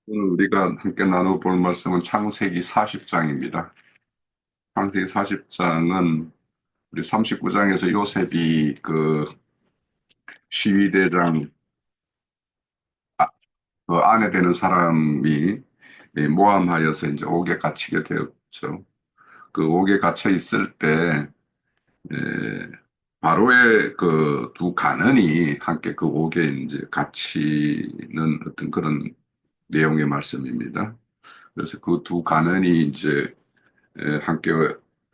오늘 우리가 함께 나눠볼 말씀은 창세기 40장입니다. 창세기 40장은 우리 39장에서 요셉이 그 시위대장 그 아내 되는 사람이 모함하여서 이제 옥에 갇히게 되었죠. 그 옥에 갇혀 있을 때 에, 바로의 그 두 가는이 함께 그 옥에 이제 갇히는 어떤 그런 내용의 말씀입니다. 그래서 그 두 가는이 이제 함께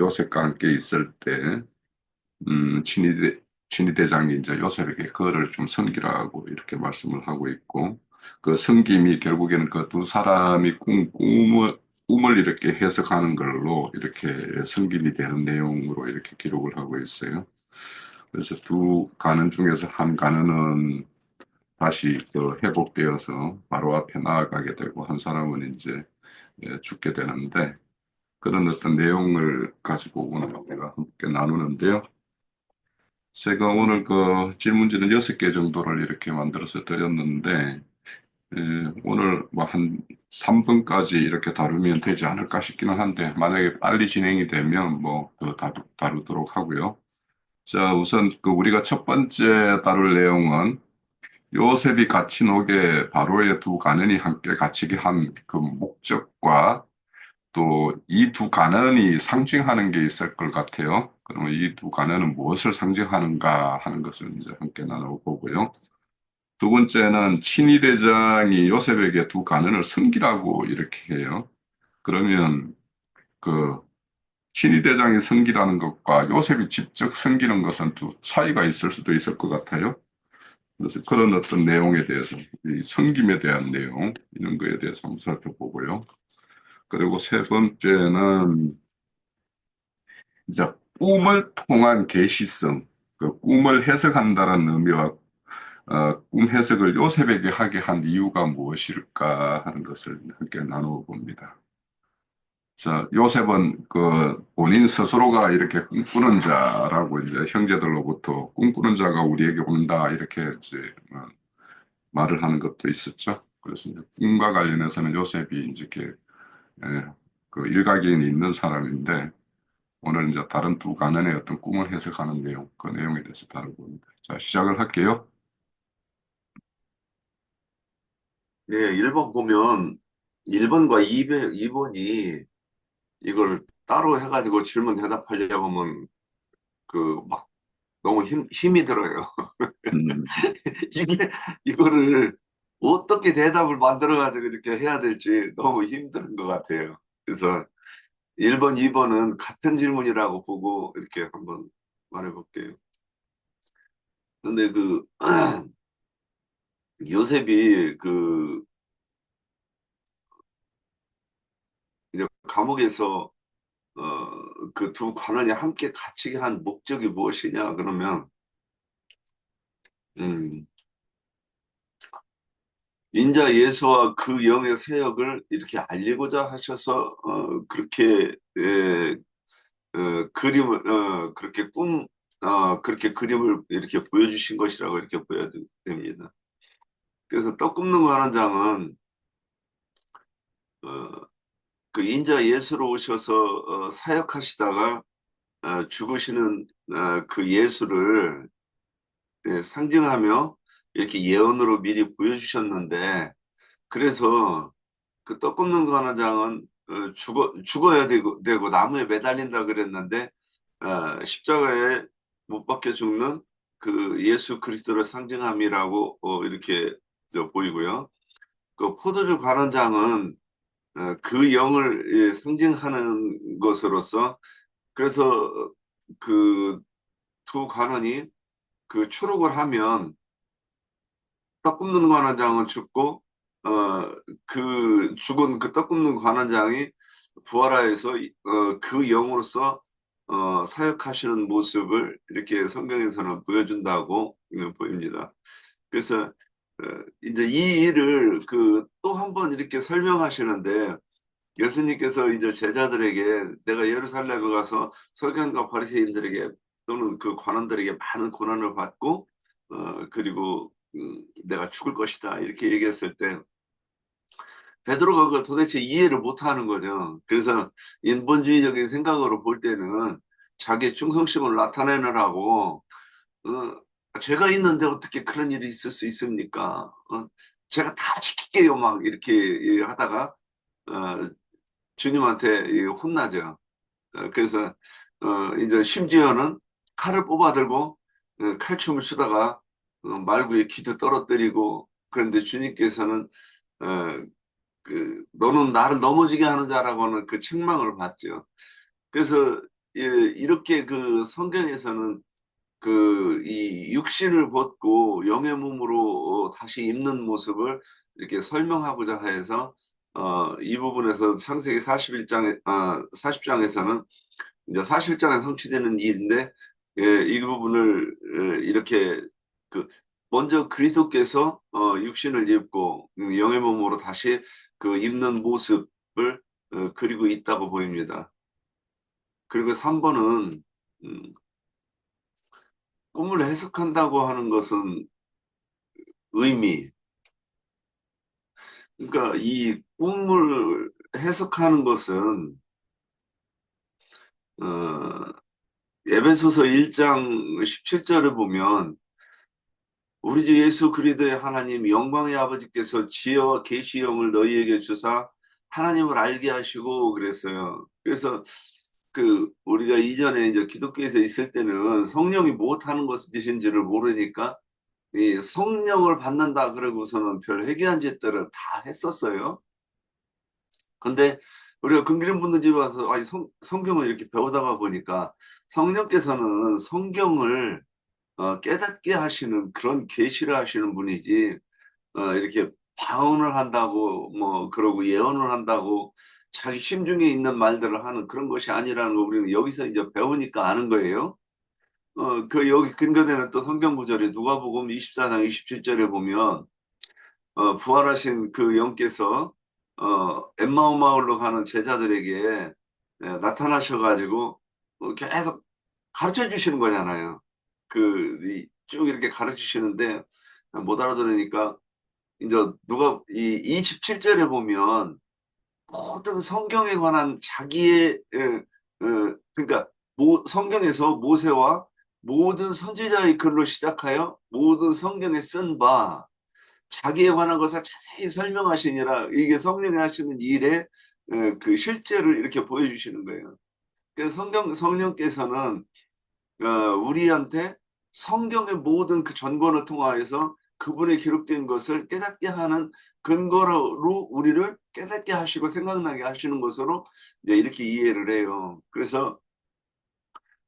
요셉과 함께 있을 때 친위대장이 이제 요셉에게 그를 좀 섬기라고 이렇게 말씀을 하고 있고 그 섬김이 결국에는 그 두 사람이 꿈을 이렇게 해석하는 걸로 이렇게 섬김이 되는 내용으로 이렇게 기록을 하고 있어요. 그래서 두 가는 중에서 한 가는은 다시 그 회복되어서 바로 앞에 나아가게 되고 한 사람은 이제 죽게 되는데 그런 어떤 내용을 가지고 오늘 우리가 함께 나누는데요. 제가 오늘 그 질문지는 6개 정도를 이렇게 만들어서 드렸는데, 오늘 뭐 한 3분까지 이렇게 다루면 되지 않을까 싶기는 한데, 만약에 빨리 진행이 되면 뭐 더 다루도록 하고요. 자, 우선 그 우리가 첫 번째 다룰 내용은 요셉이 갇힌 옥에 바로의 두 가문이 함께 갇히게 한 그 목적과 또 이 두 가난이 상징하는 게 있을 것 같아요. 그러면 이 두 가난은 무엇을 상징하는가 하는 것을 이제 함께 나눠보고요. 두 번째는 친위대장이 요셉에게 두 가난을 섬기라고 이렇게 해요. 그러면 그 친위대장이 섬기라는 것과 요셉이 직접 섬기는 것은 두 차이가 있을 수도 있을 것 같아요. 그래서 그런 어떤 내용에 대해서, 이 섬김에 대한 내용, 이런 거에 대해서 한번 살펴보고요. 그리고 세 번째는 이제 꿈을 통한 계시성, 그 꿈을 해석한다는 의미와 꿈 해석을 요셉에게 하게 한 이유가 무엇일까 하는 것을 함께 나누어 봅니다. 자, 요셉은 그 본인 스스로가 이렇게 꿈꾸는 자라고 이제 형제들로부터 꿈꾸는 자가 우리에게 온다 이렇게 이제 말을 하는 것도 있었죠. 그래서 이제 꿈과 관련해서는 요셉이 이제 이렇게 그 일가견이 있는 사람인데 오늘 이제 다른 두 가문의 어떤 꿈을 해석하는 내용, 그 내용에 대해서 다루고 있습니다. 자, 시작을 할게요. 네, 1번 보면 1번과 2번이 이걸 따로 해가지고 질문 대답하려고 하면 그 막 너무 힘이 들어요. 음, 이게 이거를 어떻게 대답을 만들어가지고 이렇게 해야 될지 너무 힘든 것 같아요. 그래서 1번, 2번은 같은 질문이라고 보고 이렇게 한번 말해볼게요. 근데 그 요셉이 그 이제 감옥에서 그 두 관원이 함께 갇히게 한 목적이 무엇이냐 그러면 음, 인자 예수와 그 영의 사역을 이렇게 알리고자 하셔서 그렇게 그림을 그렇게 그렇게 그림을 이렇게 보여주신 것이라고 이렇게 보여야 됩니다. 그래서 떡 굽는 관원장은 어, 그 인자 예수로 오셔서 사역하시다가 죽으시는 그 예수를 상징하며 이렇게 예언으로 미리 보여주셨는데 그래서 그 떡 굽는 관원장은 죽어야 되고 나무에 매달린다 그랬는데 십자가에 못 박혀 죽는 그 예수 그리스도를 상징함이라고 이렇게 보이고요. 그 포도주 관원장은 그 영을 상징하는 것으로서 그래서 그 두 관원이 그 추록을 하면 떡 굽는 관원장은 죽고 그 죽은 그 떡 굽는 관원장이 부활하여서 그 영으로서 사역하시는 모습을 이렇게 성경에서는 보여준다고 보입니다. 그래서 이제 이 일을 그 또 한 번 이렇게 설명하시는데 예수님께서 이제 제자들에게 내가 예루살렘에 가서 서기관과 바리새인들에게 또는 그 관원들에게 많은 고난을 받고 그리고 내가 죽을 것이다 이렇게 얘기했을 때 베드로가 그걸 도대체 이해를 못하는 거죠. 그래서 인본주의적인 생각으로 볼 때는 자기의 충성심을 나타내느라고 제가 있는데 어떻게 그런 일이 있을 수 있습니까? 제가 다 지킬게요. 막 이렇게 하다가 어, 주님한테 혼나죠. 그래서 이제 심지어는 칼을 뽑아들고 칼춤을 추다가 말구에 기도 떨어뜨리고 그런데 주님께서는 어, 너는 나를 넘어지게 하는 자라고는 그 책망을 받죠. 그래서 이렇게 그 성경에서는 이 육신을 벗고 영의 몸으로 다시 입는 모습을 이렇게 설명하고자 해서 이 부분에서 창세기 40장에서는 이제 40장에 성취되는 일인데 이 부분을 이렇게 그 먼저 그리스도께서 육신을 입고 영의 몸으로 다시 그 입는 모습을 그리고 있다고 보입니다. 그리고 3번은 꿈을 해석한다고 하는 것은 의미. 그러니까 이 꿈을 해석하는 것은 어, 에베소서 1장 17절에 보면 우리 주 예수 그리스도의 하나님 영광의 아버지께서 지혜와 계시 영을 너희에게 주사 하나님을 알게 하시고 그랬어요. 그래서 우리가 이전에 이제 기독교에서 있을 때는 성령이 무엇하는 것이신지를 모르니까 이 성령을 받는다 그러고서는 별 회개한 짓들을 다 했었어요. 근데 우리가 금기름 붓는 집에 와서 성경을 이렇게 배우다가 보니까 성령께서는 성경을 깨닫게 하시는 그런 계시를 하시는 분이지 이렇게 방언을 한다고 뭐 그러고 예언을 한다고 자기 심중에 있는 말들을 하는 그런 것이 아니라는 거 우리는 여기서 이제 배우니까 아는 거예요. 여기 근거되는 또 성경 구절에 누가복음 24장 27절에 보면 부활하신 그 영께서 엠마오 마을로 가는 제자들에게 나타나셔가지고 계속 가르쳐 주시는 거잖아요. 쭉 이렇게 가르쳐 주시는데 못 알아들으니까 이제 이 27절에 보면 모든 성경에 관한 자기의 그러니까 성경에서 모세와 모든 선지자의 글로 시작하여 모든 성경에 쓴 바 자기에 관한 것을 자세히 설명하시니라 이게 성령이 하시는 일의 그 실제를 이렇게 보여주시는 거예요. 그래서 성령께서는 우리한테 성경의 모든 그 전권을 통하여서 그분의 기록된 것을 깨닫게 하는 근거로 우리를 깨닫게 하시고 생각나게 하시는 것으로 이제 이렇게 이해를 해요. 그래서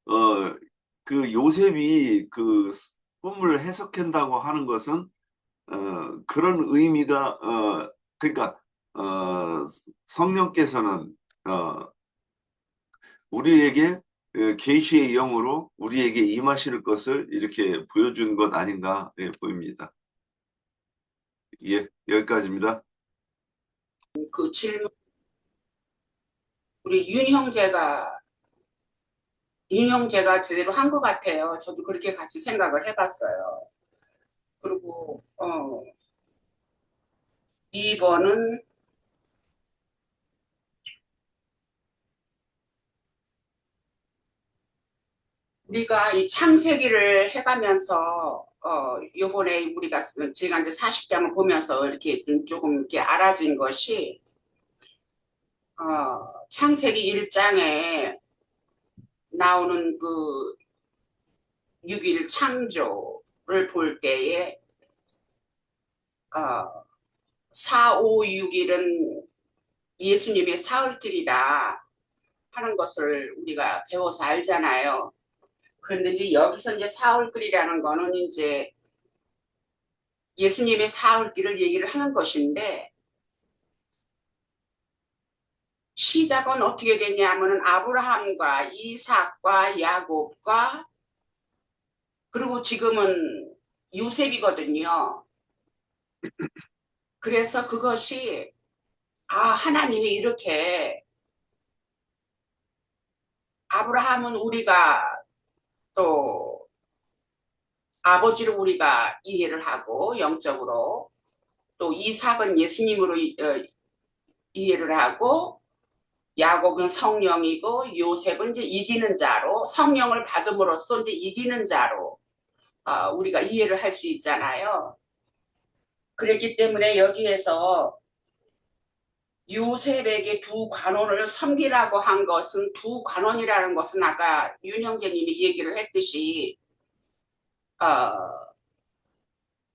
어, 요셉이 꿈을 해석한다고 하는 것은 그런 의미가 그러니까 어, 성령께서는 우리에게 계시의 영으로 우리에게 임하실 것을 이렇게 보여주는 것 아닌가 보입니다. 예, 여기까지입니다. 그 질문 우리 윤 형제가 제대로 한 것 같아요. 저도 그렇게 같이 생각을 해봤어요. 그리고 2번은 우리가 이 창세기를 해가면서 요번에 제가 이제 40장을 보면서 이렇게 조금 이렇게 알아진 것이 창세기 1장에 나오는 그 6일 창조를 볼 때에 4, 5, 6일은 예수님의 사흘길이다 하는 것을 우리가 배워서 알잖아요. 그런데 이제 여기서 이제 사흘길이라는 거는 이제 예수님의 사흘길을 얘기를 하는 것인데 시작은 어떻게 됐냐면은 아브라함과 이삭과 야곱과 그리고 지금은 요셉이거든요. 그래서 그것이 하나님이 이렇게 아브라함은 우리가 또 아버지를 우리가 이해를 하고 영적으로 또 이삭은 예수님으로 이해를 하고 야곱은 성령이고 요셉은 이제 이기는 자로 성령을 받음으로써 이제 이기는 자로 우리가 이해를 할 수 있잖아요. 그랬기 때문에 여기에서 요셉에게 두 관원을 섬기라고 한 것은 두 관원이라는 것은 아까 윤 형제님이 얘기를 했듯이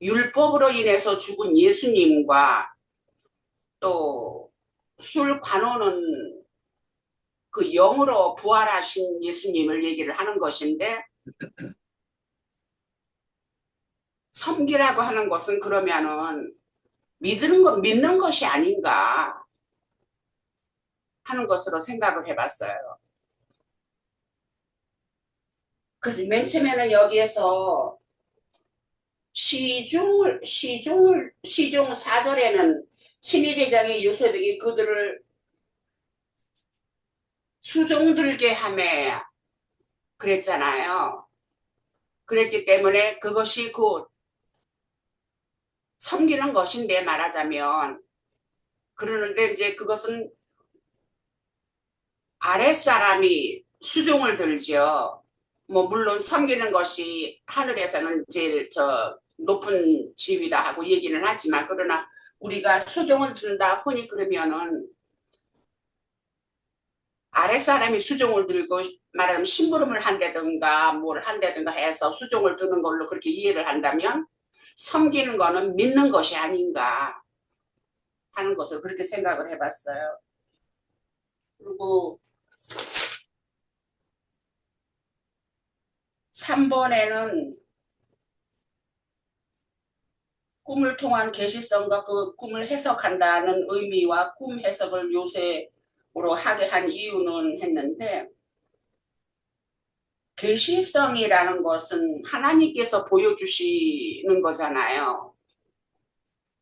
율법으로 인해서 죽은 예수님과 또 술 관원은 그 영으로 부활하신 예수님을 얘기를 하는 것인데 섬기라고 하는 것은 그러면은 믿는 것이 아닌가 하는 것으로 생각을 해봤어요. 그래서 맨 처음에는 여기에서 시중 4절에는 친위대장이 요셉에게 그들을 수종들게 하매 그랬잖아요. 그랬기 때문에 그것이 곧 섬기는 것인데 말하자면 그러는데 이제 그것은 아랫사람이 수종을 들지요. 뭐 물론 섬기는 것이 하늘에서는 제일 높은 지위다 하고 얘기는 하지만 그러나 우리가 수종을 든다 흔히 그러면은 아랫사람이 수종을 들고 말하자면 심부름을 한다든가 뭘 한다든가 해서 수종을 드는 걸로 그렇게 이해를 한다면 섬기는 거는 믿는 것이 아닌가 하는 것을 그렇게 생각을 해봤어요. 그리고 3번에는 꿈을 통한 계시성과 그 꿈을 해석한다는 의미와 꿈 해석을 요새로 하게 한 이유는 했는데 계시성이라는 것은 하나님께서 보여주시는 거잖아요.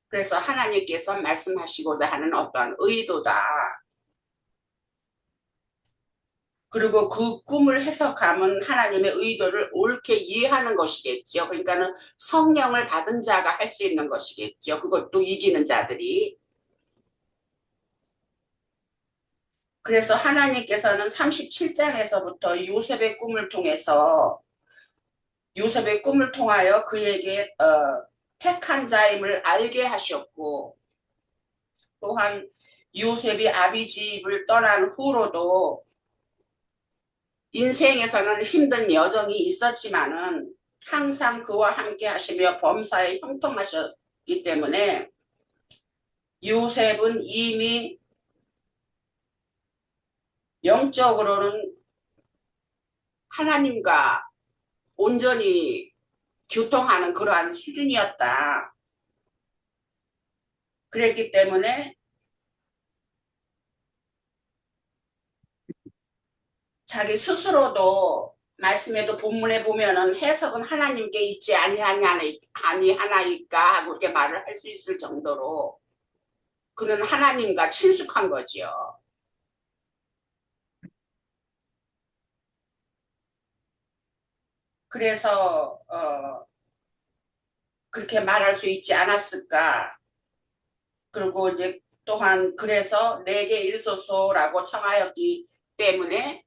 그래서 하나님께서 말씀하시고자 하는 어떠한 의도다. 그리고 그 꿈을 해석하면 하나님의 의도를 옳게 이해하는 것이겠죠. 그러니까는 성령을 받은 자가 할 수 있는 것이겠죠. 그것도 이기는 자들이. 그래서 하나님께서는 37장에서부터 요셉의 꿈을 통하여 그에게 택한 자임을 알게 하셨고 또한 요셉이 아비 집을 떠난 후로도 인생에서는 힘든 여정이 있었지만은 항상 그와 함께 하시며 범사에 형통하셨기 때문에 요셉은 이미 영적으로는 하나님과 온전히 교통하는 그러한 수준이었다. 그랬기 때문에 자기 스스로도 말씀에도 본문에 보면은 해석은 하나님께 있지 아니하나이까 하고 이렇게 말을 할 수 있을 정도로 그는 하나님과 친숙한 거지요. 그래서 그렇게 말할 수 있지 않았을까. 그리고 이제 또한 그래서 내게 일소서라고 청하였기 때문에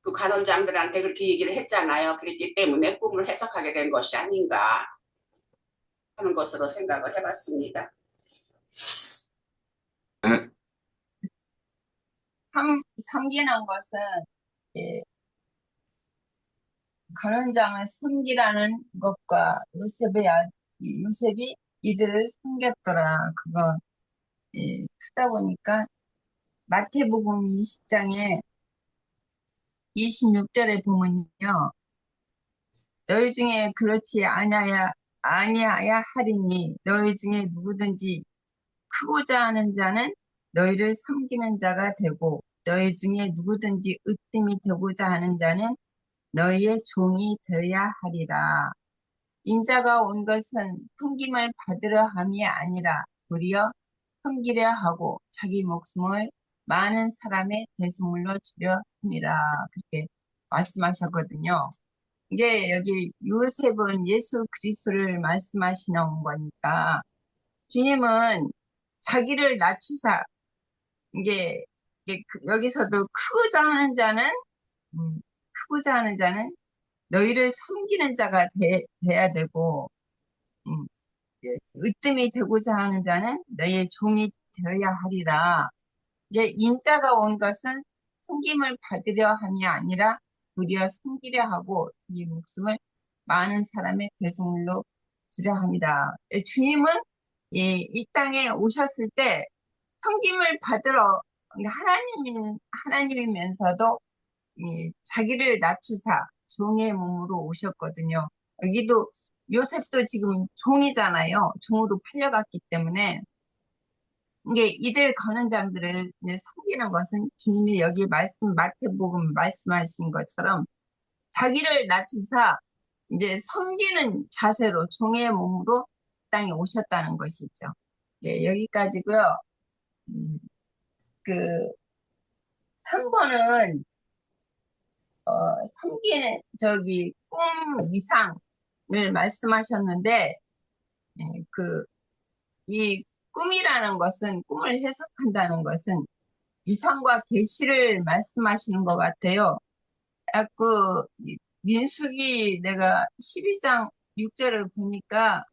그 간원장들한테 그렇게 얘기를 했잖아요. 그랬기 때문에 꿈을 해석하게 된 것이 아닌가 하는 것으로 생각을 해봤습니다. 네, 섬기는 것은 예, 간원장을 섬기라는 것과 요셉이 이들을 섬겼더라. 그거 하다 보니까 마태복음 20장에 26절에 보면요. 너희 중에 그렇지 아니하야 하리니 너희 중에 누구든지 크고자 하는 자는 너희를 섬기는 자가 되고 너희 중에 누구든지 으뜸이 되고자 하는 자는 너희의 종이 되어야 하리라. 인자가 온 것은 섬김을 받으려 함이 아니라 도리어 섬기려 하고 자기 목숨을 많은 사람의 대속물로 주려 함이라. 그렇게 말씀하셨거든요. 이게 여기 요셉은 예수 그리스도를 말씀하시는 거니까 주님은 자기를 낮추사, 여기서도 크고자 하는 자는 너희를 섬기는 자가 돼야 되고, 음, 으뜸이 되고자 하는 자는 너희의 종이 되어야 하리라. 이제 인자가 온 것은 섬김을 받으려 함이 아니라 도리어 섬기려 하고 이 목숨을 많은 사람의 대속물로 주려 합니다. 주님은 이 땅에 오셨을 때 섬김을 받으러 그러니까 하나님이면서도 자기를 낮추사 종의 몸으로 오셨거든요. 여기도 요셉도 지금 종이잖아요. 종으로 팔려갔기 때문에 이게 이들 선원장들을 이제 섬기는 것은 주님이 여기 마태복음 말씀하신 것처럼 자기를 낮추사 이제 섬기는 자세로 종의 몸으로 땅에 오셨다는 것이죠. 예, 여기까지고요. 그 3번은 섬기는 꿈 이상을 말씀하셨는데 예, 이 꿈이라는 것은 꿈을 해석한다는 것은 이상과 계시를 말씀하시는 것 같아요. 민수기 내가 12장 6절을 보니까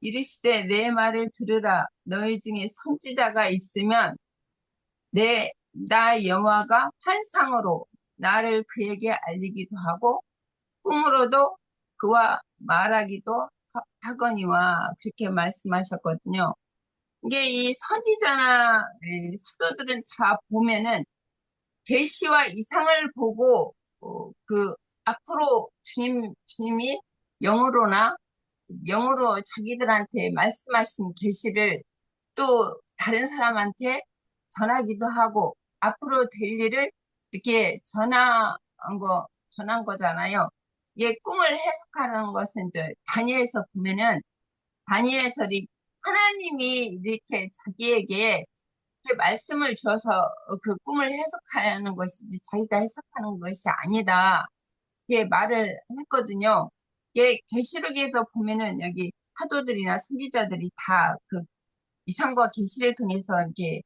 이르시되 내 말을 들으라 너희 중에 선지자가 있으면 나 여호와가 환상으로 나를 그에게 알리기도 하고 꿈으로도 그와 말하기도 하거니와 그렇게 말씀하셨거든요. 이게 이 선지자나 수도들은 다 보면은 계시와 이상을 보고 앞으로 주님이 영으로 자기들한테 말씀하신 계시를 또 다른 사람한테 전하기도 하고 앞으로 될 일을 이렇게 전한 거잖아요. 이게 꿈을 해석하는 것은 이제 다니엘서 보면은 다니엘서리 하나님이 이렇게 자기에게 이렇게 말씀을 주어서 그 꿈을 해석하는 것이지 자기가 해석하는 것이 아니다. 이렇게 말을 했거든요. 이게 계시록에서 보면은 여기 사도들이나 선지자들이 다 그 이상과 계시를 통해서 이렇게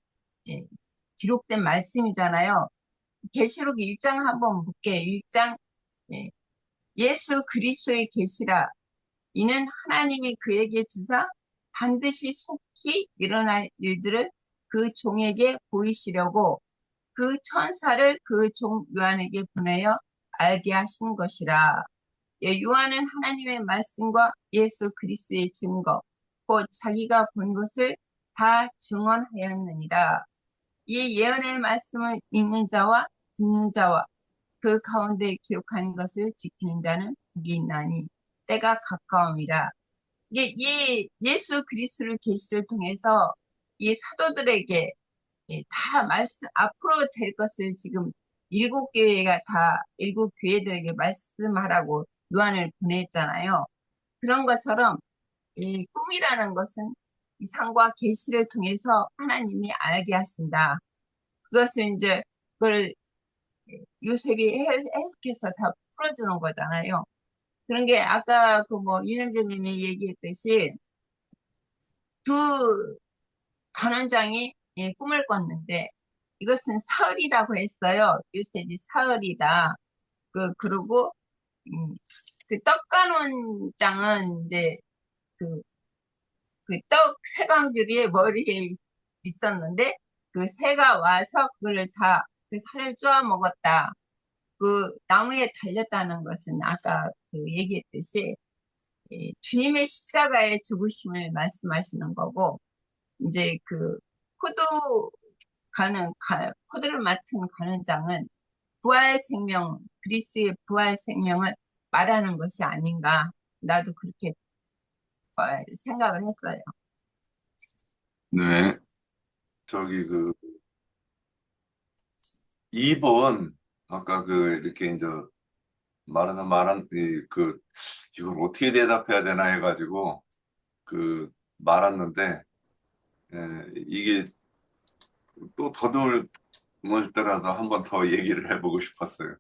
예, 기록된 말씀이잖아요. 계시록 1장 한번 볼게요. 1장 예수 그리스도의 계시라 이는 하나님이 그에게 주사 반드시 속히 일어날 일들을 그 종에게 보이시려고 그 천사를 그 종 요한에게 보내어 알게 하신 것이라. 예, 요한은 하나님의 말씀과 예수 그리스도의 증거, 곧 자기가 본 것을 다 증언하였느니라. 이 예언의 말씀을 읽는 자와 듣는 자와 그 가운데 기록한 것을 지키는 자는 복이 있나니 때가 가까움이라. 이게 이 예수 그리스도의 계시를 통해서 이 사도들에게 다 앞으로 될 것을 지금 일곱 교회들에게 말씀하라고 요한을 보냈잖아요. 그런 것처럼 이 꿈이라는 것은 이상과 계시를 통해서 하나님이 알게 하신다. 그것을 이제 그걸 요셉이 해석해서 다 풀어주는 거잖아요. 그런 게 아까 윤영재님이 얘기했듯이 두 간원장이 꿈을 꿨는데 이것은 사흘이라고 했어요. 요셉이 사흘이다. 그리고 그 떡간원장은 이제 그 떡 세광줄이 머리에 있었는데 그 새가 와서 그걸 다 그 살을 쪼아 먹었다. 그 나무에 달렸다는 것은 아까 얘기했듯이 주님의 십자가의 죽으심을 말씀하시는 거고 이제 포도를 맡은 간원장은 부활 생명, 그리스도의 부활 생명을 말하는 것이 아닌가. 나도 그렇게 생각을 했어요. 네. 저기 2번 아까 이렇게 이제 이걸 어떻게 대답해야 되나 해가지고 말았는데 이게 또 더듬을 때라도 한 번 더 얘기를 해보고 싶었어요.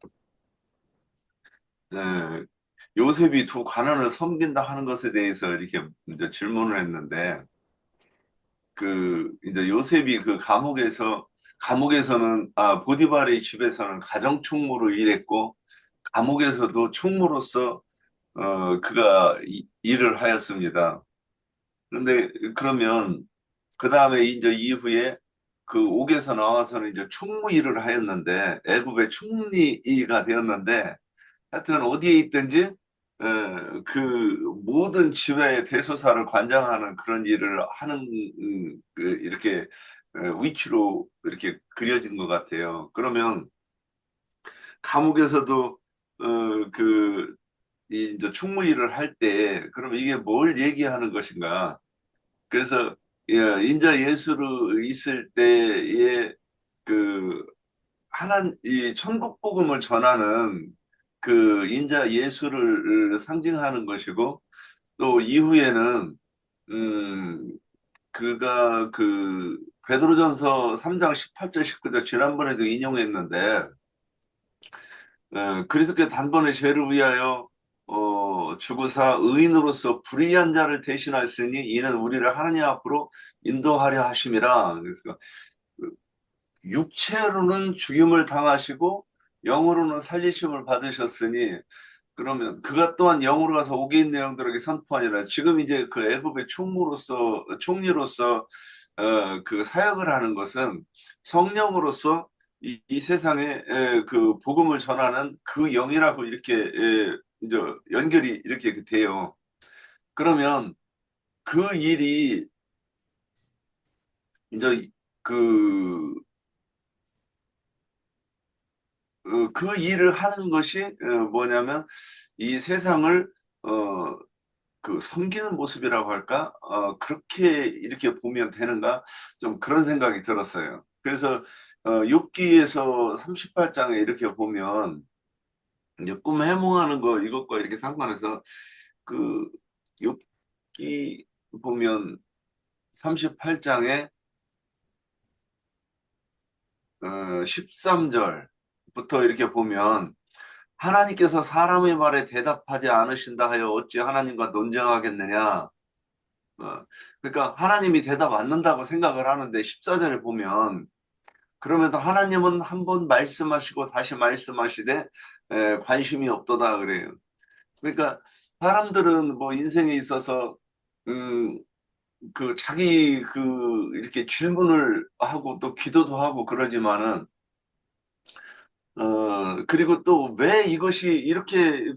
요셉이 두 관원을 섬긴다 하는 것에 대해서 이렇게 이제 질문을 했는데, 이제 요셉이 그 감옥에서는, 보디발의 집에서는 가정충무로 일했고, 감옥에서도 충무로서, 그가 일을 하였습니다. 그런데 그러면, 그 다음에 이제 이후에 그 옥에서 나와서는 이제 충무 일을 하였는데, 애굽의 총리가 되었는데, 하여튼 어디에 있든지 그 모든 지회의 대소사를 관장하는 그런 일을 하는 이렇게 위치로 이렇게 그려진 것 같아요. 그러면 감옥에서도 이제 충무 일을 할 때 그러면 이게 뭘 얘기하는 것인가? 그래서 인자 예수로 있을 때의 그 이 천국 복음을 전하는 그 인자 예수를 상징하는 것이고, 또 이후에는 음 그가 베드로전서 3장 18절 19절 지난번에도 인용했는데, 그리스도께 단번에 죄를 위하여 죽으사 의인으로서 불의한 자를 대신하였으니 이는 우리를 하나님 앞으로 인도하려 하심이라. 그래서 육체로는 죽임을 당하시고 영으로는 살리심을 받으셨으니, 그러면 그가 또한 영으로 가서 옥에 있는 영들에게 선포하니라. 지금 이제 그 애굽의 총리로서 그 사역을 하는 것은 성령으로서 이 세상에 그 복음을 전하는 그 영이라고 이렇게 이제 연결이 이렇게 돼요. 그러면 그 일이 이제 그 그 일을 하는 것이 뭐냐면 이 세상을 섬기는 모습이라고 할까? 그렇게 이렇게 보면 되는가? 좀 그런 생각이 들었어요. 그래서 욥기에서 38장에 이렇게 보면 이제 꿈 해몽하는 거 이것과 이렇게 상관해서 그 욥기 보면 38장에 13절부터 이렇게 보면, 하나님께서 사람의 말에 대답하지 않으신다 하여 어찌 하나님과 논쟁하겠느냐. 그러니까 하나님이 대답 안 는다고 생각을 하는데 14절에 보면, 그러면서 하나님은 한 번 말씀하시고 다시 말씀하시되 관심이 없도다 그래요. 그러니까 사람들은 뭐 인생에 있어서 자기 이렇게 질문을 하고 또 기도도 하고 그러지만은, 그리고 또 왜 이것이 이렇게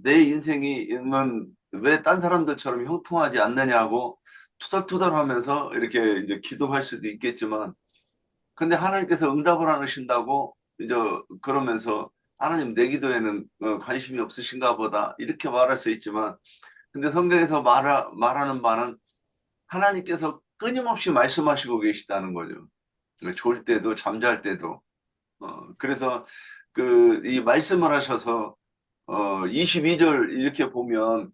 내 인생이는 왜 딴 사람들처럼 형통하지 않느냐고 투덜투덜 하면서 이렇게 이제 기도할 수도 있겠지만, 근데 하나님께서 응답을 안 하신다고 이제 그러면서 하나님 내 기도에는 관심이 없으신가 보다 이렇게 말할 수 있지만, 근데 성경에서 말하는 바는 하나님께서 끊임없이 말씀하시고 계시다는 거죠. 졸 때도 잠잘 때도. 그래서 이 말씀을 하셔서 22절 이렇게 보면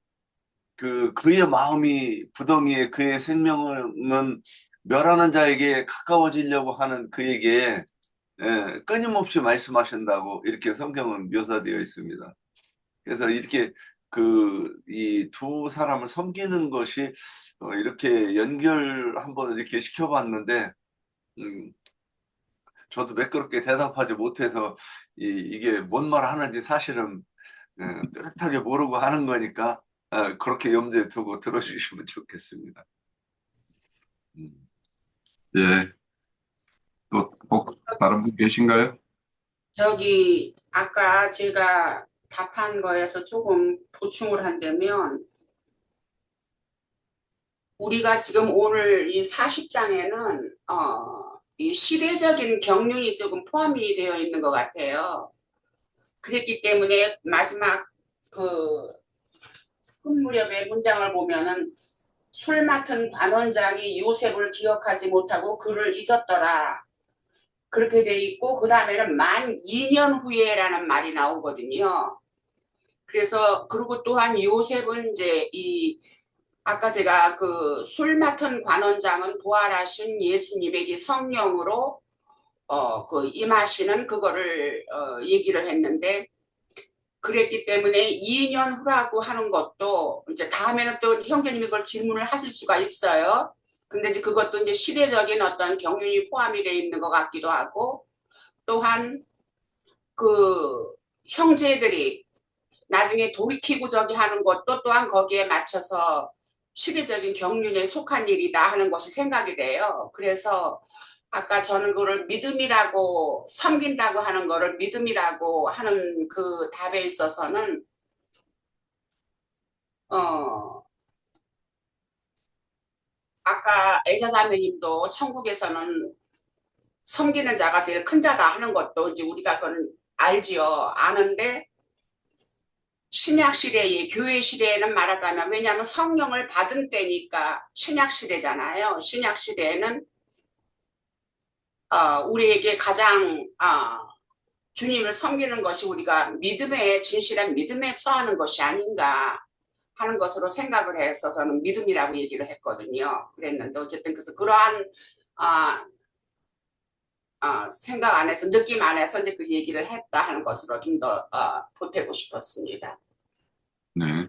그의 마음이 부덩이에 그의 생명은 멸하는 자에게 가까워지려고 하는 그에게 끊임없이 말씀하신다고 이렇게 성경은 묘사되어 있습니다. 그래서 이렇게 이 두 사람을 섬기는 것이 이렇게 연결 한번 이렇게 시켜봤는데, 저도 매끄럽게 대답하지 못해서 이게 뭔 말 하는지 사실은 뚜렷하게 모르고 하는 거니까 그렇게 염두에 두고 들어주시면 좋겠습니다. 예. 또 다른 분 계신가요? 저기 아까 제가 답한 거에서 조금 보충을 한다면, 우리가 지금 오늘 이 40장에는 이 시대적인 경륜이 조금 포함이 되어 있는 것 같아요. 그랬기 때문에 마지막 무렵의 문장을 보면은 술 맡은 관원장이 요셉을 기억하지 못하고 그를 잊었더라. 그렇게 돼 있고, 그 다음에는 만 2년 후에라는 말이 나오거든요. 그래서, 그리고 또한 요셉은 이제 아까 제가 술 맡은 관원장은 부활하신 예수님에게 성령으로 임하시는 그거를 얘기를 했는데, 그랬기 때문에 2년 후라고 하는 것도 이제 다음에는 또 형제님이 그걸 질문을 하실 수가 있어요. 근데 이제 그것도 이제 시대적인 어떤 경륜이 포함이 되어 있는 것 같기도 하고, 또한 그 형제들이 나중에 돌이키고 저기 하는 것도 또한 거기에 맞춰서 시대적인 경륜에 속한 일이다 하는 것이 생각이 돼요. 그래서 아까 저는 그걸 믿음이라고 섬긴다고 하는 거를 믿음이라고 하는 그 답에 있어서는 아까 애자자매님도 천국에서는 섬기는 자가 제일 큰 자다 하는 것도 이제 우리가 그건 알지요. 아는데 신약 시대의 교회 시대에는 말하자면 왜냐하면 성령을 받은 때니까 신약 시대잖아요. 신약 시대에는 우리에게 가장 주님을 섬기는 것이 우리가 믿음에 진실한 믿음에 처하는 것이 아닌가 하는 것으로 생각을 해서 저는 믿음이라고 얘기를 했거든요. 그랬는데 어쨌든 그래서 그러한 생각 안에서 느낌 안에서 이제 그 얘기를 했다 하는 것으로 좀 더 보태고 싶었습니다. 네.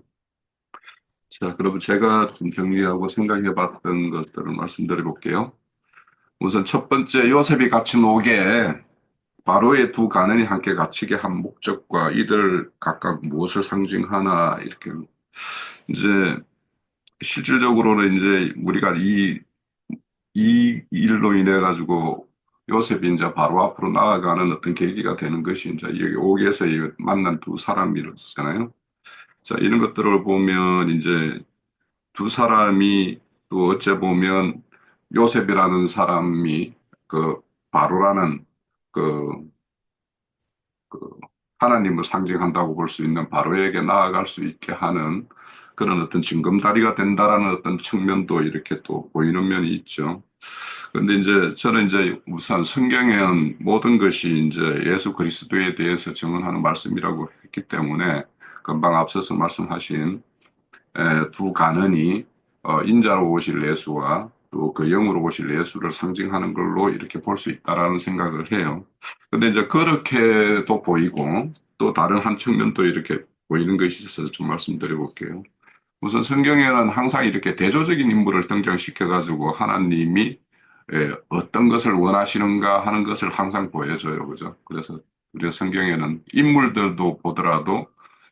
자, 그럼 제가 좀 정리하고 생각해 봤던 것들을 말씀드려 볼게요. 우선 첫 번째, 요셉이 갇힌 옥에 바로의 두 가난이 함께 갇히게 한 목적과 이들 각각 무엇을 상징하나, 이렇게. 이제, 실질적으로는 이제 우리가 이 일로 인해 가지고 요셉이 이제 바로 앞으로 나아가는 어떤 계기가 되는 것이 이제 여기 옥에서 만난 두 사람이잖아요. 자, 이런 것들을 보면 이제 두 사람이 또 어째 보면 요셉이라는 사람이 그 바로라는 그, 그 하나님을 상징한다고 볼 수 있는 바로에게 나아갈 수 있게 하는 그런 어떤 징검다리가 된다라는 어떤 측면도 이렇게 또 보이는 면이 있죠. 그런데 이제 저는 이제 우선 성경에는 모든 것이 이제 예수 그리스도에 대해서 증언하는 말씀이라고 했기 때문에 금방 앞서서 말씀하신 두 가는이 인자로 오실 예수와 또 그 영으로 오실 예수를 상징하는 걸로 이렇게 볼 수 있다라는 생각을 해요. 근데 이제 그렇게도 보이고 또 다른 한 측면도 이렇게 보이는 것이 있어서 좀 말씀드려 볼게요. 우선 성경에는 항상 이렇게 대조적인 인물을 등장시켜 가지고 하나님이 어떤 것을 원하시는가 하는 것을 항상 보여줘요. 그죠? 그래서 우리 성경에는 인물들도 보더라도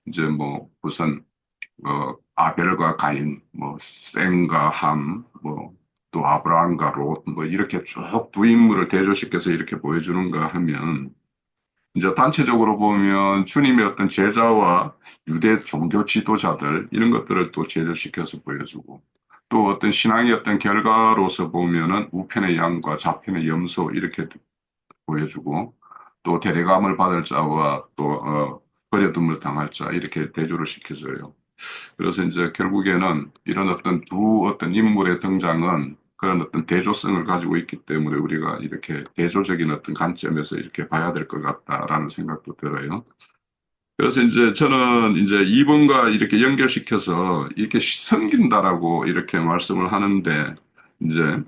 이제 뭐 우선 아벨과 가인, 뭐, 셈과 함, 뭐, 또 아브라함과 롯, 뭐, 이렇게 쭉 두 인물을 대조시켜서 이렇게 보여주는가 하면, 이제 단체적으로 보면 주님의 어떤 제자와 유대 종교 지도자들, 이런 것들을 또 대조시켜서 보여주고, 또 어떤 신앙의 어떤 결과로서 보면은 우편의 양과 좌편의 염소, 이렇게 보여주고, 또 대례감을 받을 자와 또, 버려둠을 당할 자, 이렇게 대조를 시켜줘요. 그래서 이제 결국에는 이런 어떤 인물의 등장은 그런 어떤 대조성을 가지고 있기 때문에 우리가 이렇게 대조적인 어떤 관점에서 이렇게 봐야 될 것 같다라는 생각도 들어요. 그래서 이제 저는 이제 이번과 이렇게 연결시켜서 이렇게 섬긴다라고 이렇게 말씀을 하는데 이제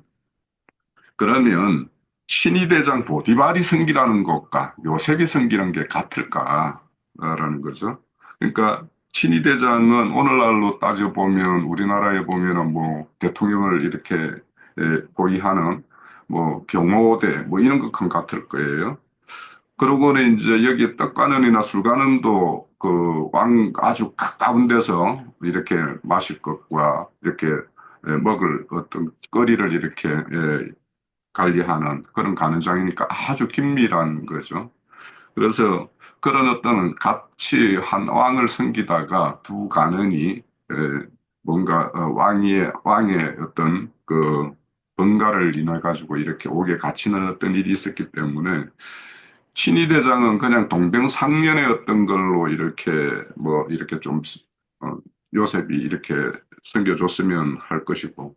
그러면 신의대장 보디발이 섬기라는 것과 요셉이 섬기는 게 같을까라는 거죠. 그러니까 신의대장은 오늘날로 따져보면 우리나라에 보면은 뭐 대통령을 이렇게 보위하는 뭐 경호대 뭐 이런 것과 같을 거예요. 그러고는 이제 여기 떡가는이나 술가는도 그 왕 아주 가까운 데서 이렇게 마실 것과 이렇게 먹을 어떤 거리를 이렇게 관리하는 그런 간원장이니까 아주 긴밀한 거죠. 그래서 그런 어떤 같이 한 왕을 섬기다가 두 간원이 뭔가 왕의 어떤 그 번가를 인해 가지고 이렇게 옥에 갇히는 어떤 일이 있었기 때문에 친위대장은 그냥 동병상련의 어떤 걸로 이렇게 뭐 이렇게 좀 요셉이 이렇게 섬겨줬으면 할 것이고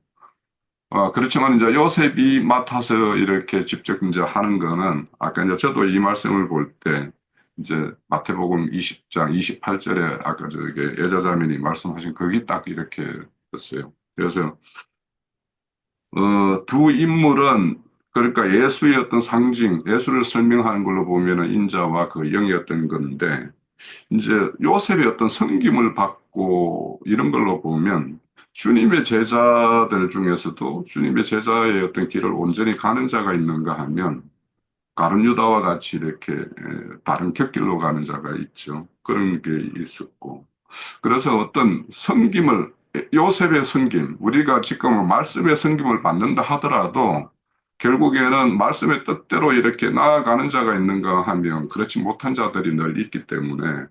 그렇지만 이제 요셉이 맡아서 이렇게 직접 이제 하는 거는 아까 이제 저도 이 말씀을 볼 때 이제 마태복음 20장 28절에 아까 저게 여자자매니 말씀하신 거기 딱 이렇게 됐어요. 그래서 두 인물은 그러니까 예수의 어떤 상징, 예수를 설명하는 걸로 보면은 인자와 그 영이었던 건데 이제 요셉의 어떤 섬김을 받고 이런 걸로 보면 주님의 제자들 중에서도 주님의 제자의 어떤 길을 온전히 가는 자가 있는가 하면 가룟 유다와 같이 이렇게 다른 곁길로 가는 자가 있죠. 그런 게 있었고. 그래서 어떤 섬김을, 요셉의 섬김, 우리가 지금 말씀의 섬김을 받는다 하더라도 결국에는 말씀의 뜻대로 이렇게 나아가는 자가 있는가 하면 그렇지 못한 자들이 늘 있기 때문에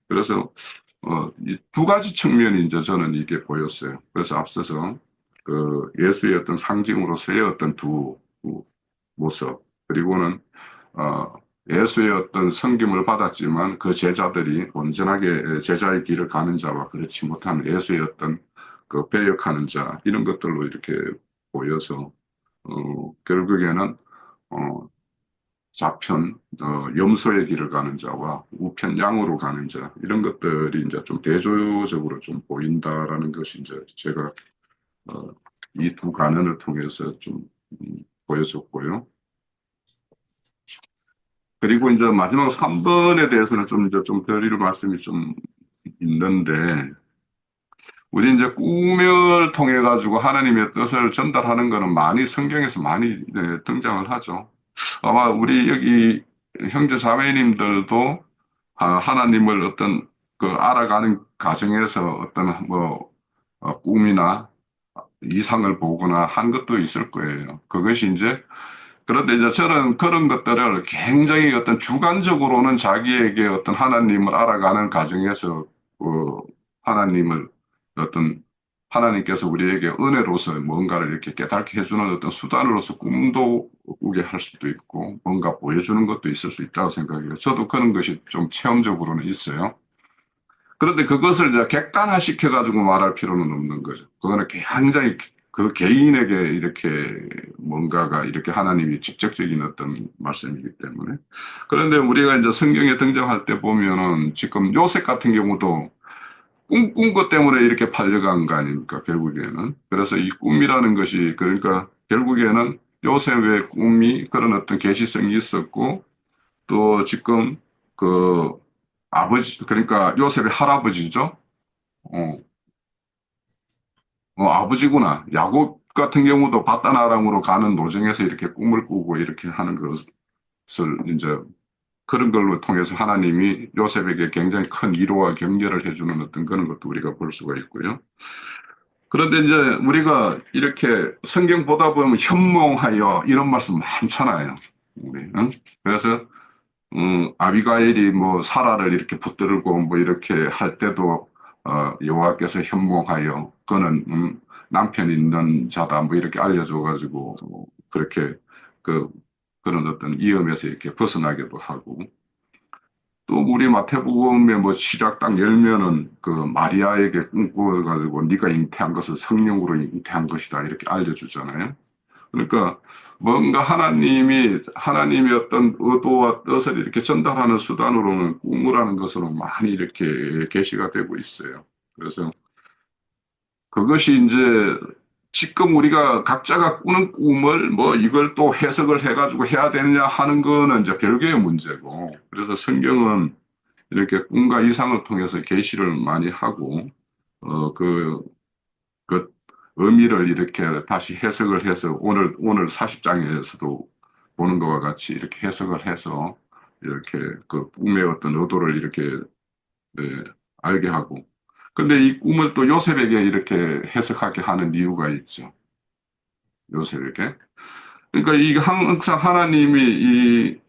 그래서 이 두 가지 측면이 이제 저는 이게 보였어요. 그래서 앞서서 그 예수의 어떤 상징으로서의 어떤 두 모습, 그리고는 어, 예수의 어떤 섬김을 받았지만 그 제자들이 온전하게 제자의 길을 가는 자와 그렇지 못한 예수의 어떤 그 배역하는 자 이런 것들로 이렇게 보여서 결국에는 어, 좌편 염소의 길을 가는 자와 우편 양으로 가는 자 이런 것들이 이제 좀 대조적으로 좀 보인다라는 것이 이제 제가 이 두 간언을 통해서 좀 보여줬고요. 그리고 이제 마지막 3번에 대해서는 좀 이제 좀 드릴 말씀이 좀 있는데, 우리 이제 꿈을 통해 가지고 하나님의 뜻을 전달하는 거는 많이 성경에서 많이 등장을 하죠. 아마 우리 여기 형제 자매님들도 하나님을 어떤 그 알아가는 과정에서 어떤 뭐 꿈이나 이상을 보거나 한 것도 있을 거예요. 그것이 이제 그런데 이제 저는 그런 것들을 굉장히 어떤 주관적으로는 자기에게 어떤 하나님을 알아가는 과정에서 그 하나님을 어떤 하나님께서 우리에게 은혜로서 뭔가를 이렇게 깨닫게 해주는 어떤 수단으로서 꿈도 꾸게 할 수도 있고 뭔가 보여주는 것도 있을 수 있다고 생각해요. 저도 그런 것이 좀 체험적으로는 있어요. 그런데 그것을 이제 객관화시켜가지고 말할 필요는 없는 거죠. 그거는 굉장히 그 개인에게 이렇게 뭔가가 이렇게 하나님이 직접적인 어떤 말씀이기 때문에. 그런데 우리가 이제 성경에 등장할 때 보면은 지금 요셉 같은 경우도 꿈꾼 것 때문에 이렇게 팔려간 거 아닙니까, 결국에는. 그래서 이 꿈이라는 것이 그러니까 결국에는 요셉의 꿈이 그런 어떤 계시성이 있었고 또 지금 그 아버지, 그러니까 요셉의 할아버지죠. 어, 아버지구나. 야곱 같은 경우도 바다나랑으로 가는 노정에서 이렇게 꿈을 꾸고 이렇게 하는 것을 이제 그런 걸로 통해서 하나님이 요셉에게 굉장히 큰 위로와 격려를 해주는 어떤 그런 것도 우리가 볼 수가 있고요. 그런데 이제 우리가 이렇게 성경 보다 보면 현몽하여 이런 말씀 많잖아요. 우리, 응? 그래서 아비가일이 뭐 사라를 이렇게 붙들고 뭐 이렇게 할 때도 여호와께서 현몽하여 그는 남편 있는 자다 뭐 이렇게 알려줘가지고 그렇게 그 그런 어떤 위험에서 이렇게 벗어나기도 하고 또 우리 마태복음에 뭐 시작 딱 열면은 그 마리아에게 꿈꾸어가지고 네가 잉태한 것은 성령으로 잉태한 것이다 이렇게 알려주잖아요. 그러니까 뭔가 하나님의 어떤 의도와 뜻을 이렇게 전달하는 수단으로는 꿈이라는 것으로 많이 이렇게 계시가 되고 있어요. 그래서 그것이 이제 지금 우리가 각자가 꾸는 꿈을 뭐 이걸 또 해석을 해가지고 해야 되느냐 하는 거는 이제 별개의 문제고, 그래서 성경은 이렇게 꿈과 이상을 통해서 계시를 많이 하고, 그 의미를 이렇게 다시 해석을 해서 오늘 40장에서도 보는 것과 같이 이렇게 해석을 해서 이렇게 그 꿈의 어떤 의도를 이렇게 네, 알게 하고. 근데 이 꿈을 또 요셉에게 이렇게 해석하게 하는 이유가 있죠. 요셉에게. 그러니까 이게 항상 하나님이 이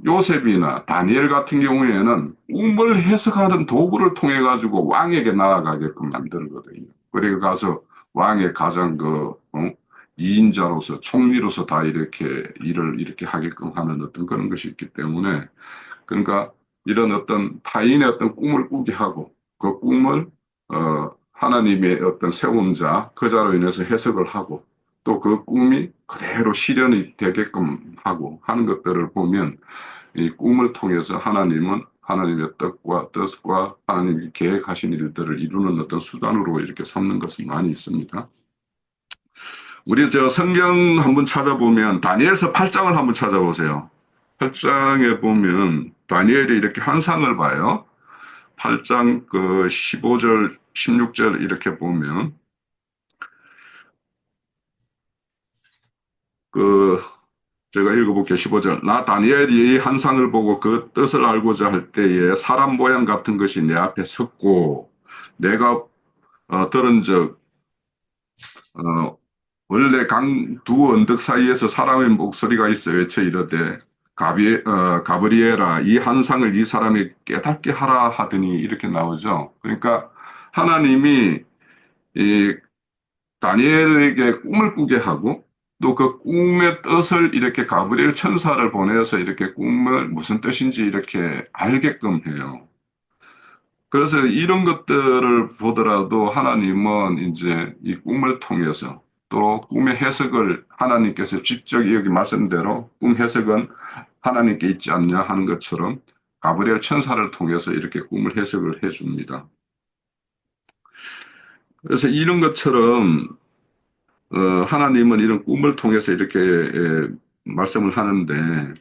요셉이나 다니엘 같은 경우에는 꿈을 해석하는 도구를 통해 가지고 왕에게 나아가게끔 만들거든요. 그리고 가서 왕의 가장 이인자로서 총리로서 다 이렇게 일을 이렇게 하게끔 하는 어떤 그런 것이 있기 때문에 그러니까 이런 어떤 타인의 어떤 꿈을 꾸게 하고 그 꿈을 하나님의 어떤 세운 자, 그 자로 인해서 해석을 하고 또 그 꿈이 그대로 실현이 되게끔 하고 하는 것들을 보면 이 꿈을 통해서 하나님은 하나님의 뜻과 하나님이 계획하신 일들을 이루는 어떤 수단으로 이렇게 삼는 것은 많이 있습니다. 우리 저 성경 한번 찾아보면 다니엘서 8장을 한번 찾아보세요. 8장에 보면 다니엘이 이렇게 환상을 봐요. 8장 그 15절, 16절 이렇게 보면 그 제가 읽어볼게요. 15절. 나 다니엘이 이 환상을 보고 그 뜻을 알고자 할 때에 사람 모양 같은 것이 내 앞에 섰고 내가 들은 적 원래 강 두 언덕 사이에서 사람의 목소리가 있어 외쳐 이르되 가브리엘아 이 환상을 이 사람이 깨닫게 하라 하더니 이렇게 나오죠. 그러니까 하나님이 이 다니엘에게 꿈을 꾸게 하고 또 그 꿈의 뜻을 이렇게 가브리엘 천사를 보내서 이렇게 꿈을 무슨 뜻인지 이렇게 알게끔 해요. 그래서 이런 것들을 보더라도 하나님은 이제 이 꿈을 통해서 또 꿈의 해석을 하나님께서 직접 여기 말씀대로 꿈 해석은 하나님께 있지 않냐 하는 것처럼 가브리엘 천사를 통해서 이렇게 꿈을 해석을 해줍니다. 그래서 이런 것처럼 하나님은 이런 꿈을 통해서 이렇게 말씀을 하는데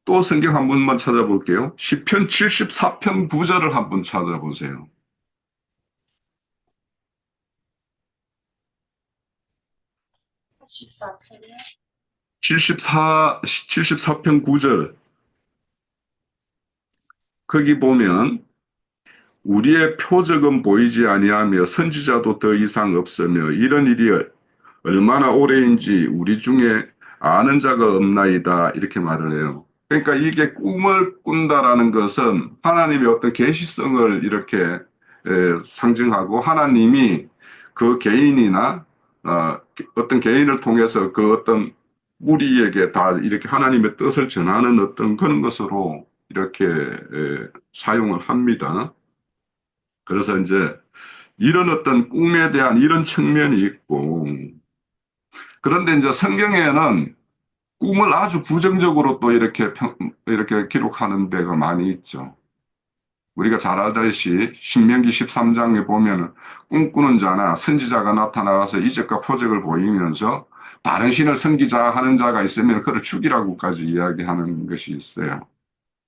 또 성경 한 번만 찾아볼게요. 시편 74편 9절을 한번 찾아보세요. 14편에 74편 9절. 거기 보면 우리의 표적은 보이지 아니하며 선지자도 더 이상 없으며 이런 일이 얼마나 오래인지 우리 중에 아는 자가 없나이다 이렇게 말을 해요. 그러니까 이게 꿈을 꾼다라는 것은 하나님의 어떤 계시성을 이렇게 상징하고 하나님이 그 개인이나 어떤 개인을 통해서 그 어떤 무리에게 다 이렇게 하나님의 뜻을 전하는 어떤 그런 것으로 이렇게 사용을 합니다. 그래서 이제 이런 어떤 꿈에 대한 이런 측면이 있고, 그런데 이제 성경에는 꿈을 아주 부정적으로 또 이렇게 기록하는 데가 많이 있죠. 우리가 잘 알다시피 신명기 13장에 보면 꿈꾸는 자나 선지자가 나타나서 이적과 표적을 보이면서 다른 신을 섬기자 하는 자가 있으면 그를 죽이라고까지 이야기하는 것이 있어요.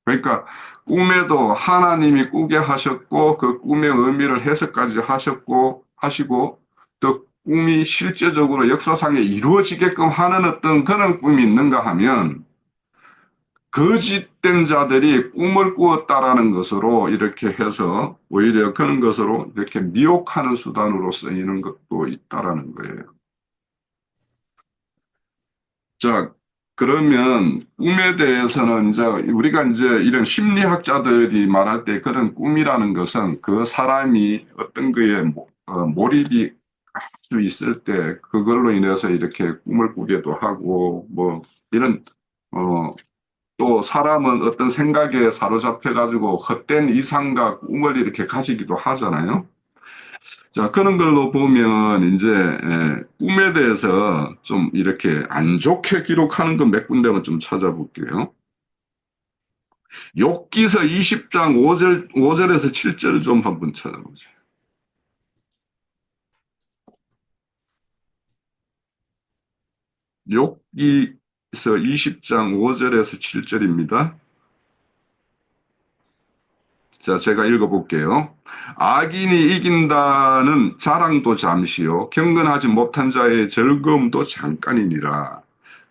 그러니까 꿈에도 하나님이 꾸게 하셨고 그 꿈의 의미를 해석까지 하시고 또 꿈이 실제적으로 역사상에 이루어지게끔 하는 어떤 그런 꿈이 있는가 하면 거짓된 자들이 꿈을 꾸었다라는 것으로 이렇게 해서 오히려 그런 것으로 이렇게 미혹하는 수단으로 쓰이는 것도 있다라는 거예요. 자, 그러면 꿈에 대해서는 이제 우리가 이제 이런 심리학자들이 말할 때 그런 꿈이라는 것은 그 사람이 어떤 거에 몰입이 아주 있을 때 그걸로 인해서 이렇게 꿈을 꾸기도 하고 뭐 이런 또 사람은 어떤 생각에 사로잡혀 가지고 헛된 이상과 꿈을 이렇게 가지기도 하잖아요. 자, 그런 걸로 보면 이제 꿈에 대해서 좀 이렇게 안 좋게 기록하는 거 몇 군데만 좀 찾아볼게요. 욥기서 20장 5절에서 7절 좀 한번 찾아보세요. 욥기서 20장 5절에서 7절입니다. 자, 제가 읽어볼게요. 악인이 이긴다는 자랑도 잠시요. 경건하지 못한 자의 즐거움도 잠깐이니라.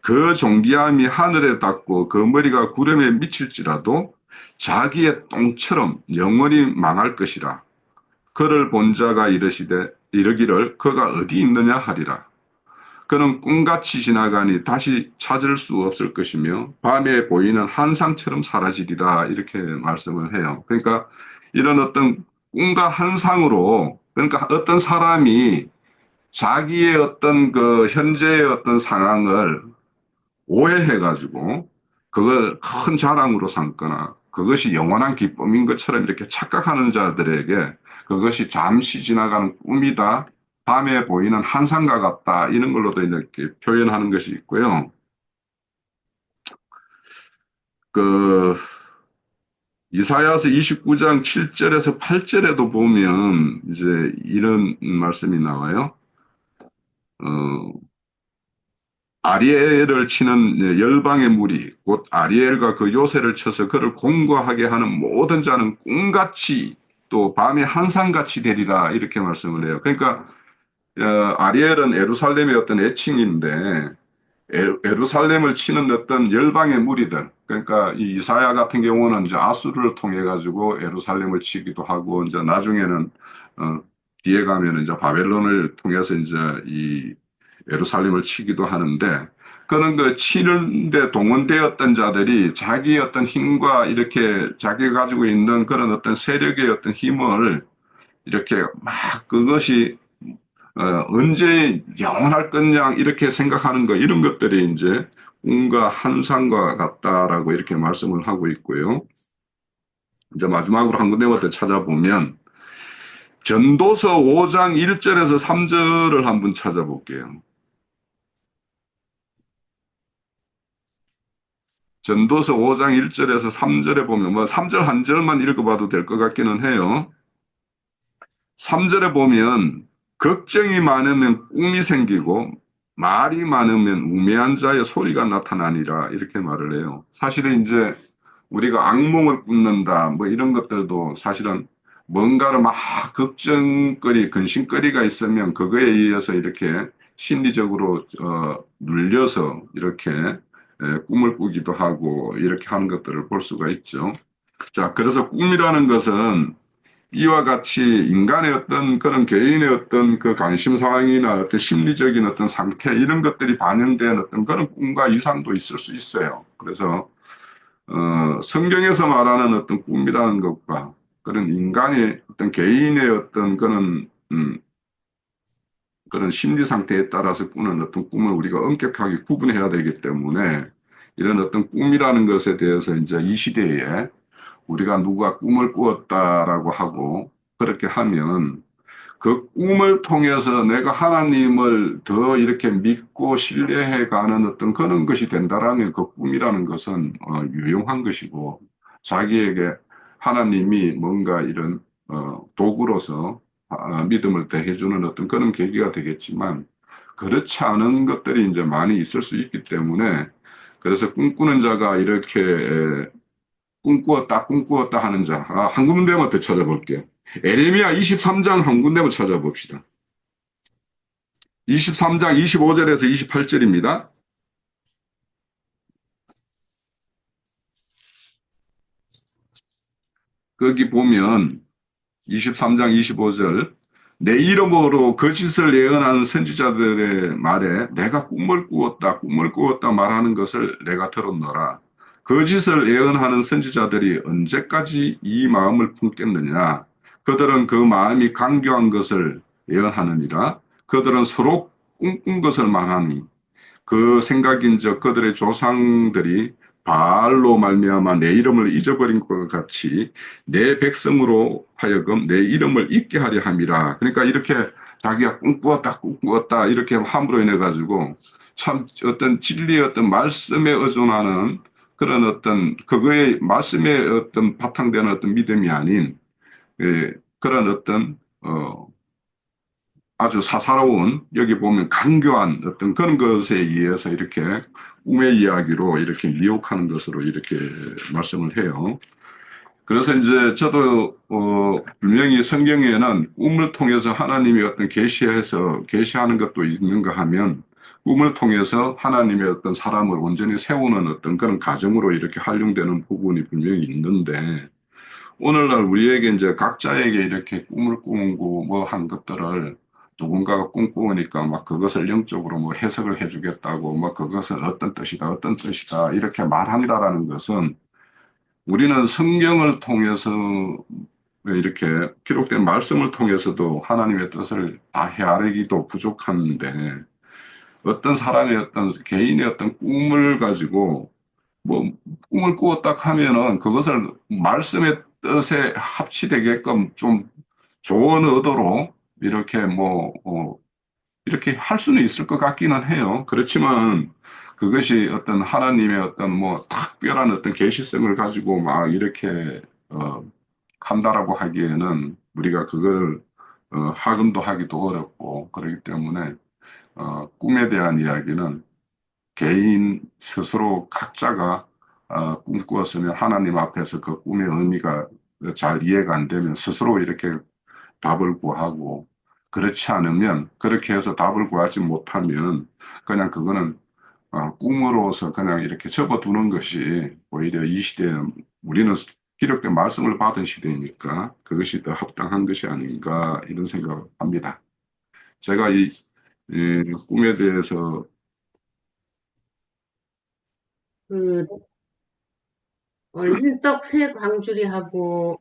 그 존귀함이 하늘에 닿고 그 머리가 구름에 미칠지라도 자기의 똥처럼 영원히 망할 것이라. 그를 본 자가 이르기를 그가 어디 있느냐 하리라. 그는 꿈같이 지나가니 다시 찾을 수 없을 것이며 밤에 보이는 환상처럼 사라지리라 이렇게 말씀을 해요. 그러니까 이런 어떤 꿈과 환상으로 그러니까 어떤 사람이 자기의 어떤 그 현재의 어떤 상황을 오해해가지고 그걸 큰 자랑으로 삼거나 그것이 영원한 기쁨인 것처럼 이렇게 착각하는 자들에게 그것이 잠시 지나가는 꿈이다. 밤에 보이는 환상과 같다. 이런 걸로도 이렇게 표현하는 것이 있고요. 그 이사야서 29장 7절에서 8절에도 보면 이제 이런 말씀이 나와요. 아리엘을 치는 열방의 무리, 곧 아리엘과 그 요새를 쳐서 그를 공고하게 하는 모든 자는 꿈같이 또 밤의 한상같이 되리라 이렇게 말씀을 해요. 그러니까 아리엘은 예루살렘의 어떤 애칭인데 예루살렘을 치는 어떤 열방의 무리들, 그러니까 이 이사야 같은 경우는 이제 아수르를 통해 가지고 예루살렘을 치기도 하고 이제 나중에는 어, 뒤에 가면 이제 바벨론을 통해서 이제 이 예루살렘을 치기도 하는데 그런 그 치는데 동원되었던 자들이 자기의 어떤 힘과 이렇게 자기가 가지고 있는 그런 어떤 세력의 어떤 힘을 이렇게 막 그것이 언제 영원할 거냐 이렇게 생각하는 거 이런 것들이 이제 꿈과 환상과 같다라고 이렇게 말씀을 하고 있고요. 이제 마지막으로 한 군데만 더 찾아보면 전도서 5장 1절에서 3절을 한번 찾아볼게요. 전도서 5장 1절에서 3절에 보면 뭐 3절 한 절만 읽어봐도 될 것 같기는 해요. 3절에 보면 걱정이 많으면 꿈이 생기고 말이 많으면 우매한 자의 소리가 나타나니라 이렇게 말을 해요. 사실은 이제 우리가 악몽을 꾸는다 뭐 이런 것들도 사실은 뭔가를 막 걱정거리, 근심거리가 있으면 그거에 의해서 이렇게 심리적으로 눌려서 이렇게 꿈을 꾸기도 하고 이렇게 하는 것들을 볼 수가 있죠. 자, 그래서 꿈이라는 것은 이와 같이 인간의 어떤 그런 개인의 어떤 그 관심 사항이나 어떤 심리적인 어떤 상태 이런 것들이 반영된 어떤 그런 꿈과 이상도 있을 수 있어요. 그래서 성경에서 말하는 어떤 꿈이라는 것과 그런 인간의 어떤 개인의 어떤 그런 심리 상태에 따라서 꾸는 어떤 꿈을 우리가 엄격하게 구분해야 되기 때문에 이런 어떤 꿈이라는 것에 대해서 이제 이 시대에 우리가 누가 꿈을 꾸었다라고 하고 그렇게 하면 그 꿈을 통해서 내가 하나님을 더 이렇게 믿고 신뢰해 가는 어떤 그런 것이 된다라면 그 꿈이라는 것은 유용한 것이고 자기에게 하나님이 뭔가 이런 도구로서 믿음을 대해주는 어떤 그런 계기가 되겠지만 그렇지 않은 것들이 이제 많이 있을 수 있기 때문에 그래서 꿈꾸는 자가 이렇게 꿈꾸었다 하는 자. 한 군데만 더 찾아볼게요. 에레미야 23장 한 군데만 찾아봅시다. 23장 25절에서 28절입니다. 거기 보면 23장 25절 내 이름으로 거짓을 예언하는 선지자들의 말에 내가 꿈을 꾸었다 말하는 것을 내가 들었노라. 거짓을 예언하는 선지자들이 언제까지 이 마음을 품겠느냐? 그들은 그 마음이 강교한 것을 예언하느니라. 그들은 서로 꿈꾼 것을 말하니 그 생각인즉 그들의 조상들이 바알로 말미암아 내 이름을 잊어버린 것 같이 내 백성으로 하여금 내 이름을 잊게 하려 함이라. 그러니까 이렇게 자기가 꿈꾸었다 이렇게 함으로 인해 가지고 참 어떤 진리의 어떤 말씀에 의존하는 그런 어떤 그거의 말씀에 어떤 바탕되는 어떤 믿음이 아닌 그런 어떤 아주 사사로운 여기 보면 강교한 어떤 그런 것에 의해서 이렇게 꿈의 이야기로 이렇게 미혹하는 것으로 이렇게 말씀을 해요. 그래서 이제 저도 분명히 성경에는 꿈을 통해서 하나님이 어떤 계시하는 것도 있는가 하면 꿈을 통해서 하나님의 어떤 사람을 온전히 세우는 어떤 그런 가정으로 이렇게 활용되는 부분이 분명히 있는데 오늘날 우리에게 이제 각자에게 이렇게 꿈을 꾸고 뭐 한 것들을 누군가가 꿈꾸니까 막 그것을 영적으로 뭐 해석을 해주겠다고 뭐 그것은 어떤 뜻이다 이렇게 말한다라는 것은 우리는 성경을 통해서 이렇게 기록된 말씀을 통해서도 하나님의 뜻을 다 헤아리기도 부족한데 어떤 사람의 어떤 개인의 어떤 꿈을 가지고 뭐 꿈을 꾸었다 하면은 그것을 말씀의 뜻에 합치되게끔 좀 좋은 의도로 이렇게 이렇게 할 수는 있을 것 같기는 해요. 그렇지만 그것이 어떤 하나님의 어떤 뭐 특별한 어떤 계시성을 가지고 막 이렇게 한다라고 하기에는 우리가 그걸 학음도 하기도 어렵고 그렇기 때문에 꿈에 대한 이야기는 개인 스스로 각자가 꿈꾸었으면 하나님 앞에서 그 꿈의 의미가 잘 이해가 안 되면 스스로 이렇게 답을 구하고, 그렇지 않으면, 그렇게 해서 답을 구하지 못하면 그냥 그거는 꿈으로서 그냥 이렇게 접어두는 것이 오히려 이 시대에, 우리는 기록된 말씀을 받은 시대이니까 그것이 더 합당한 것이 아닌가 이런 생각을 합니다. 제가 이 꿈에 대해서 그 흰떡 새 광주리하고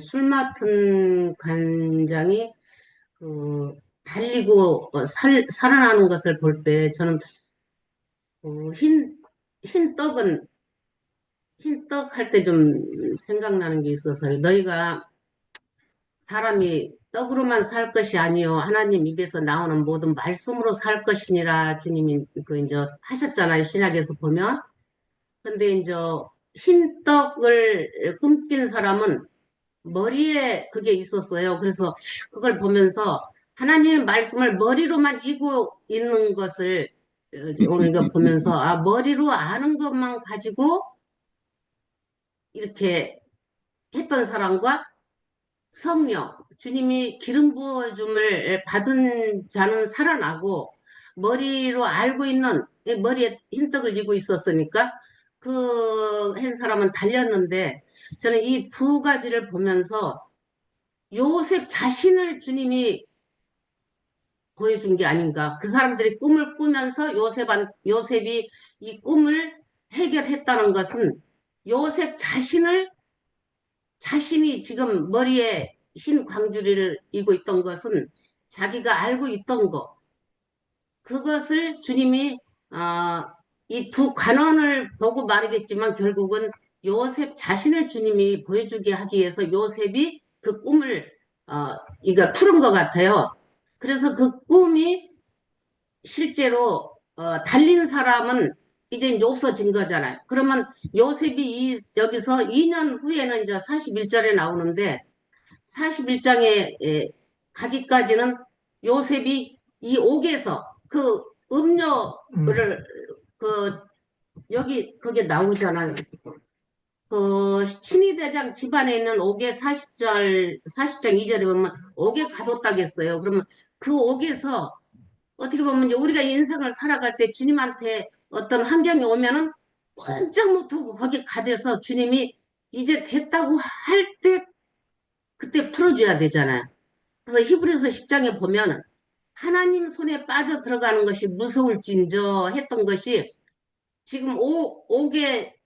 술 맡은 간장이 그 달리고 살아나는 것을 볼 때 저는 흰 떡은 흰 떡 할 때 좀 생각나는 게 있어서요. 너희가 사람이 떡으로만 살 것이 아니요 하나님 입에서 나오는 모든 말씀으로 살 것이니라 주님이 그 이제 하셨잖아요. 신약에서 보면. 근데 이제 흰 떡을 꿈낀 사람은 머리에 그게 있었어요. 그래서 그걸 보면서 하나님의 말씀을 머리로만 이고 있는 것을 오늘 이거 보면서 머리로 아는 것만 가지고 이렇게 했던 사람과 성령, 주님이 기름 부어줌을 받은 자는 살아나고 머리로 알고 있는 머리에 흰떡을 쥐고 있었으니까 그 한 사람은 달렸는데 저는 이 두 가지를 보면서 요셉 자신을 주님이 보여준 게 아닌가. 그 사람들이 꿈을 꾸면서 요셉이 이 꿈을 해결했다는 것은 요셉 자신이 지금 머리에 흰 광주리를 이고 있던 것은 자기가 알고 있던 것, 그것을 주님이 이 두 관원을 보고 말이겠지만 결국은 요셉 자신을 주님이 보여주게 하기 위해서 요셉이 그 꿈을 이거 푸른 것 같아요. 그래서 그 꿈이 실제로 달린 사람은 이제 없어진 거잖아요. 그러면 요셉이 여기서 2년 후에는 이제 41절에 나오는데 41장에 가기까지는 요셉이 이 옥에서 그 음료를 그 여기 거기에 나오잖아요. 그 신의대장 집안에 있는 옥에 40장 2절에 보면 옥에 가뒀다겠어요. 그러면 그 옥에서 어떻게 보면 이제 우리가 인생을 살아갈 때 주님한테 어떤 환경이 오면은 꼼짝 못하고 거기 가대서 주님이 이제 됐다고 할 때 그때 풀어줘야 되잖아요. 그래서 히브리서 10장에 보면 하나님 손에 빠져 들어가는 것이 무서울진저 했던 것이 지금 옥에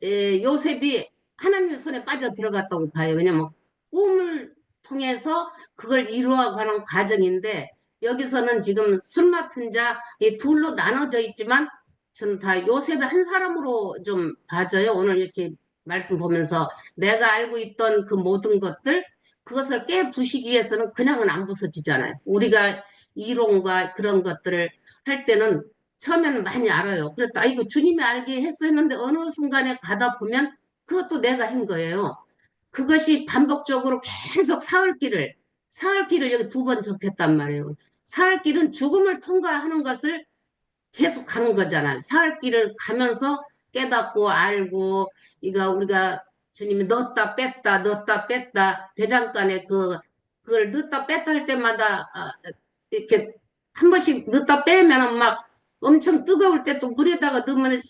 요셉이 하나님 손에 빠져 들어갔다고 봐요. 왜냐면 꿈을 통해서 그걸 이루어가는 과정인데 여기서는 지금 술 맡은 자 이 둘로 나눠져 있지만 저는 다 요셉의 한 사람으로 좀 봐져요. 오늘 이렇게 말씀 보면서 내가 알고 있던 그 모든 것들 그것을 깨부시기 위해서는 그냥은 안 부서지잖아요. 우리가 이론과 그런 것들을 할 때는 처음에는 많이 알아요. 그랬다. 이거 주님이 알게 했었는데 어느 순간에 가다 보면 그것도 내가 한 거예요. 그것이 반복적으로 계속 사흘길을 여기 두 번 접했단 말이에요. 사흘길은 죽음을 통과하는 것을 계속 가는 거잖아요. 사흘길을 가면서 깨닫고 알고, 이거 우리가 주님이 넣었다 뺐다, 대장간에 그걸 넣었다 뺐다 할 때마다, 이렇게 한 번씩 넣었다 빼면은 막 엄청 뜨거울 때 또 물에다가 넣으면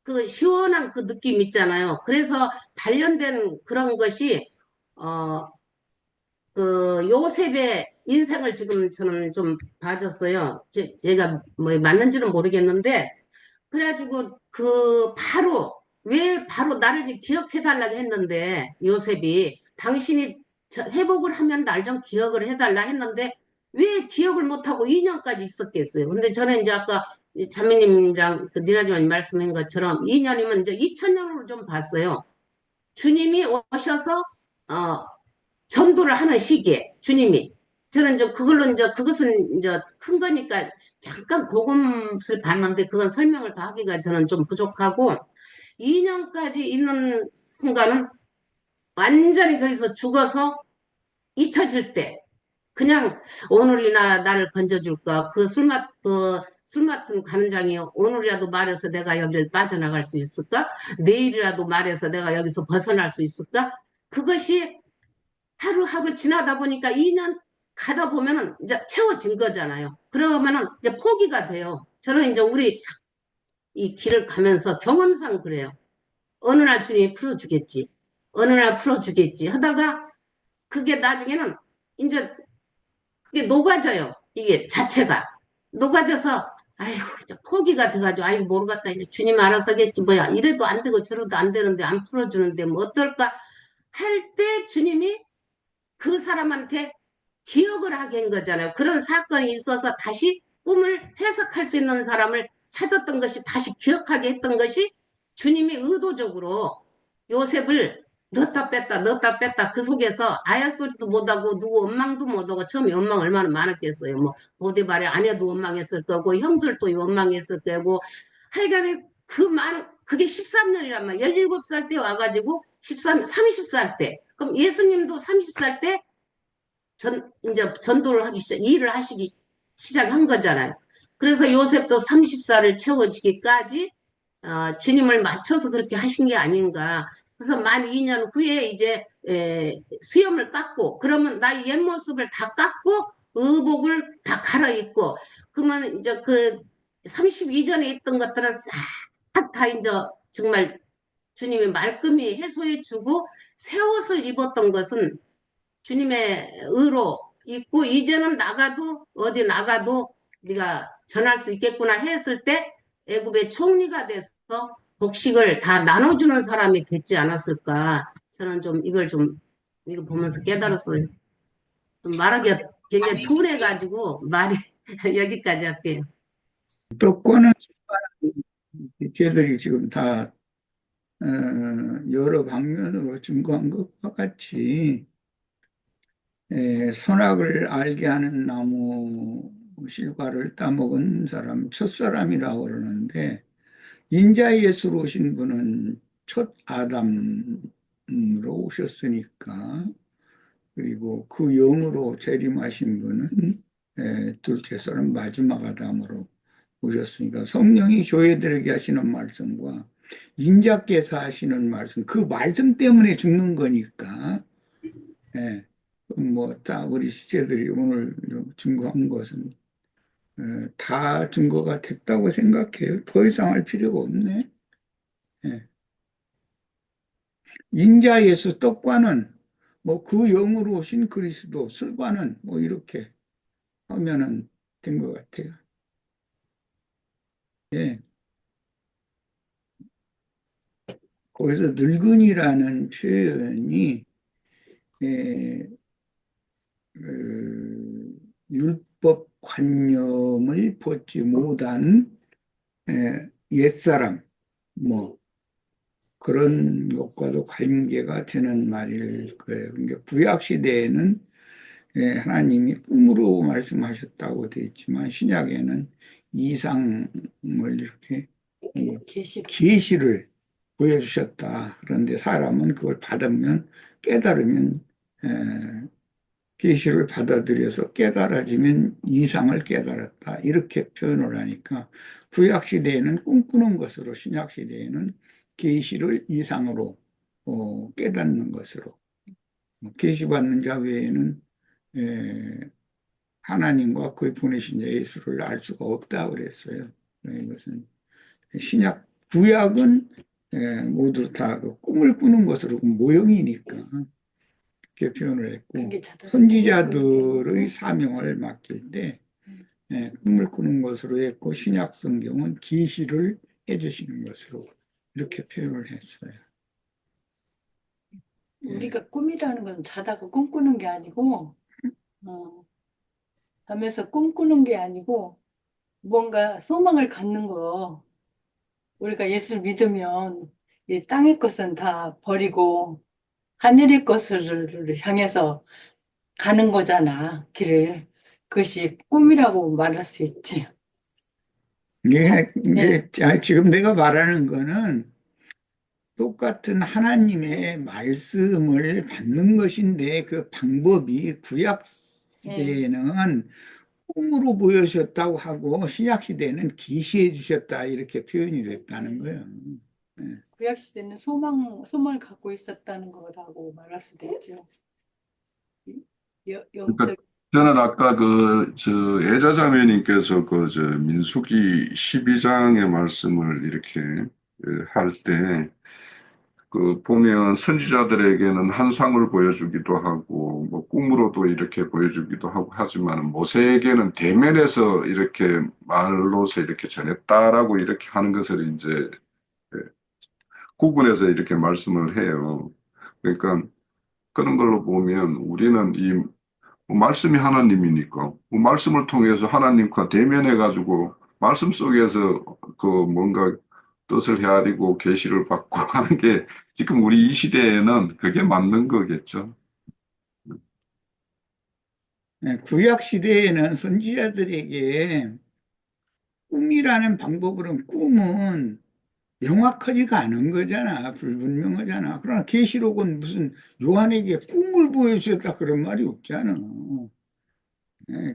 그 시원한 그 느낌 있잖아요. 그래서 단련된 그런 것이, 어, 그 요셉의 인생을 지금 저는 좀 봐줬어요. 제가 뭐 맞는지는 모르겠는데 그래가지고 왜 바로 나를 기억해달라고 했는데 요셉이 당신이 회복을 하면 날 좀 기억을 해달라 했는데 왜 기억을 못하고 2년까지 있었겠어요. 근데 저는 이제 아까 자매님이랑 그 니나지만 말씀한 것처럼 2년이면 이제 2000년으로 좀 봤어요. 주님이 오셔서 어, 전도를 하는 시기에 주님이 저는 이제 그걸로 이제 그것은 이제 큰 거니까 잠깐 그것을 봤는데 그건 설명을 다 하기가 저는 좀 부족하고 2년까지 있는 순간은 완전히 거기서 죽어서 잊혀질 때 그냥 오늘이나 나를 건져줄까 그 술 맡은 관장이 오늘이라도 말해서 내가 여기를 빠져나갈 수 있을까? 내일이라도 말해서 내가 여기서 벗어날 수 있을까? 그것이 하루하루 지나다 보니까 2년 가다 보면은 이제 채워진 거잖아요. 그러면은 이제 포기가 돼요. 저는 이제 우리 이 길을 가면서 경험상 그래요. 어느 날 주님이 풀어주겠지. 어느 날 풀어주겠지 하다가 그게 나중에는 이제 그게 녹아져요. 이게 자체가. 녹아져서, 아이고, 이제 포기가 돼가지고, 아이고, 모르겠다. 이제 주님 알아서겠지. 뭐야. 이래도 안 되고 저래도 안 되는데, 안 풀어주는데, 뭐 어떨까 할 때 주님이 그 사람한테 기억을 하게 한 거잖아요. 그런 사건이 있어서 다시 꿈을 해석할 수 있는 사람을 찾았던 것이 다시 기억하게 했던 것이 주님이 의도적으로 요셉을 넣었다 뺐다 넣었다 뺐다 그 속에서 아야 소리도 못하고 누구 원망도 못하고 처음에 원망 얼마나 많았겠어요. 뭐 보디발의 아내도 원망했을 거고 형들도 원망했을 거고 하여간에 그 많은 그게 13년이란 말이야. 17살 때 와가지고 30살 때 그럼 예수님도 30살 때 이제 전도를 일을 하시기 시작한 거잖아요. 그래서 요셉도 30살을 채워지기까지 주님을 맞춰서 그렇게 하신 게 아닌가. 그래서 만 2년 후에 이제 수염을 깎고 그러면 나의 옛 모습을 다 깎고 의복을 다 갈아입고 그러면 이제 그 32전에 있던 것들은 싹 다 이제 정말 주님이 말끔히 해소해 주고 새 옷을 입었던 것은 주님의 의로 있고 이제는 나가도 어디 나가도 네가 전할 수 있겠구나 했을 때 애굽의 총리가 돼서 곡식을 다 나눠주는 사람이 됐지 않았을까. 저는 좀 이걸 좀 이거 보면서 깨달았어요. 좀 말하기가 굉장히 둔해가지고 말이 여기까지 할게요. 떡과는 쟤들이 지금 다 여러 방면으로 증거한 것과 같이 선악을 알게 하는 나무 실과를 따먹은 사람, 첫사람이라고 그러는데 인자 예수로 오신 분은 첫 아담으로 오셨으니까 그리고 그 영으로 재림하신 분은 둘째 사람 마지막 아담으로 오셨으니까 성령이 교회들에게 하시는 말씀과 인자께서 하시는 말씀, 그 말씀 때문에 죽는 거니까 뭐 다 우리 시체들이 오늘 증거한 것은 다 증거가 됐다고 생각해요. 더 이상 할 필요가 없네. 인자 예수 떡과는 뭐 그 영으로 오신 그리스도 술과는 뭐 이렇게 하면은 된 것 같아요. 예. 거기서 늙은이라는 표현이 율법 관념을 벗지 못한 옛사람 뭐 그런 것과도 관계가 되는 말일 거예요. 그러니까 구약 시대에는 하나님이 꿈으로 말씀하셨다고 되어 있지만 신약에는 이상을 이렇게 계시를 보여주셨다. 그런데 사람은 그걸 받으면 깨달으면 계시를 받아들여서 깨달아지면 이상을 깨달았다. 이렇게 표현을 하니까 구약 시대에는 꿈꾸는 것으로 신약 시대에는 계시를 이상으로 깨닫는 것으로 계시받는 자 외에는 하나님과 그의 보내신 자 예수를 알 수가 없다 그랬어요. 이것은 신약 구약은 모두 다 꿈을 꾸는 것으로 모형이니까 이렇게 표현을 했고 선지자들의 사명을 맡길 때 꿈을 꾸는 것으로 했고 신약 성경은 계시를 해주시는 것으로 이렇게 표현을 했어요. 우리가 꿈이라는 건 자다가 꿈꾸는 게 아니고 하면서 꿈꾸는 게 아니고 뭔가 소망을 갖는 거. 우리가 예수를 믿으면 이 땅의 것은 다 버리고 하늘의 것을 향해서 가는 거잖아, 길을. 그것이 꿈이라고 말할 수 있지. 지금 내가 말하는 거는 똑같은 하나님의 말씀을 받는 것인데 그 방법이 구약 시대에는 꿈으로 보여주셨다고 하고 신약 시대는 계시해 주셨다 이렇게 표현이 됐다는 거예요. 구약 시대는 소망을 갖고 있었다는 거라고 말할 수도 있죠. 그러니까 영적 저는 아까 애자자매님께서 민수기 12장의 말씀을 이렇게 할 때, 보면 선지자들에게는 환상을 보여주기도 하고, 뭐 꿈으로도 이렇게 보여주기도 하고 하지만 모세에게는 대면에서 이렇게 말로서 이렇게 전했다라고 이렇게 하는 것을 이제 구분해서 이렇게 말씀을 해요. 그러니까 그런 걸로 보면 우리는 이 말씀이 하나님이니까 말씀을 통해서 하나님과 대면해가지고 말씀 속에서 뭔가 뜻을 헤아리고 계시를 받고 하는 게 지금 우리 이 시대에는 그게 맞는 거겠죠. 구약 시대에는 선지자들에게 꿈이라는 방법으로는 꿈은 명확하지가 않은 거잖아. 불분명하잖아. 그러나 계시록은 무슨 요한에게 꿈을 보여주셨다 그런 말이 없잖아.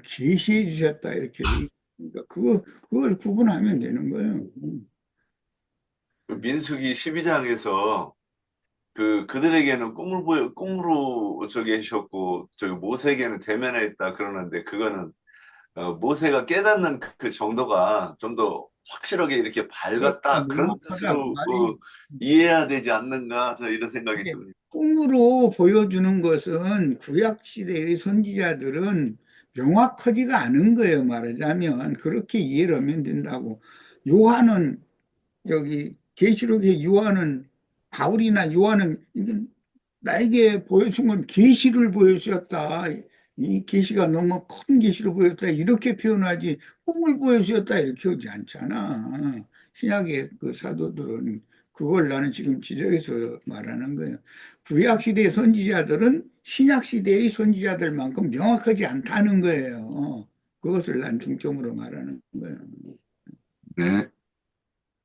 계시해 주셨다 이렇게 돼 있으니까 그걸 구분하면 되는 거예요. 그 민수기 12장에서 그들에게는 꿈으로 계셨고, 모세에게는 대면했다 그러는데, 그거는, 모세가 깨닫는 그 정도가 좀 더 확실하게 이렇게 밝았다. 그런 명확하다 그 뜻으로, 말이. 이해해야 되지 않는가, 이런 생각이 이게 듭니다. 꿈으로 보여주는 것은 구약 시대의 선지자들은 명확하지가 않은 거예요. 말하자면 그렇게 이해를 하면 된다고. 요한은 여기 계시록의 요한은 바울이나 요한은 이건 나에게 보여준 건 계시를 보여주셨다. 이 계시가 너무 큰 계시를 보였다. 이렇게 표현하지 꿈을 보여주셨다. 이렇게 하지 않잖아. 신약의 그 사도들은 그걸 나는 지금 지적해서 말하는 거예요. 구약 시대의 선지자들은 신약 시대의 선지자들만큼 명확하지 않다는 거예요. 그것을 난 중점으로 말하는 거예요. 네.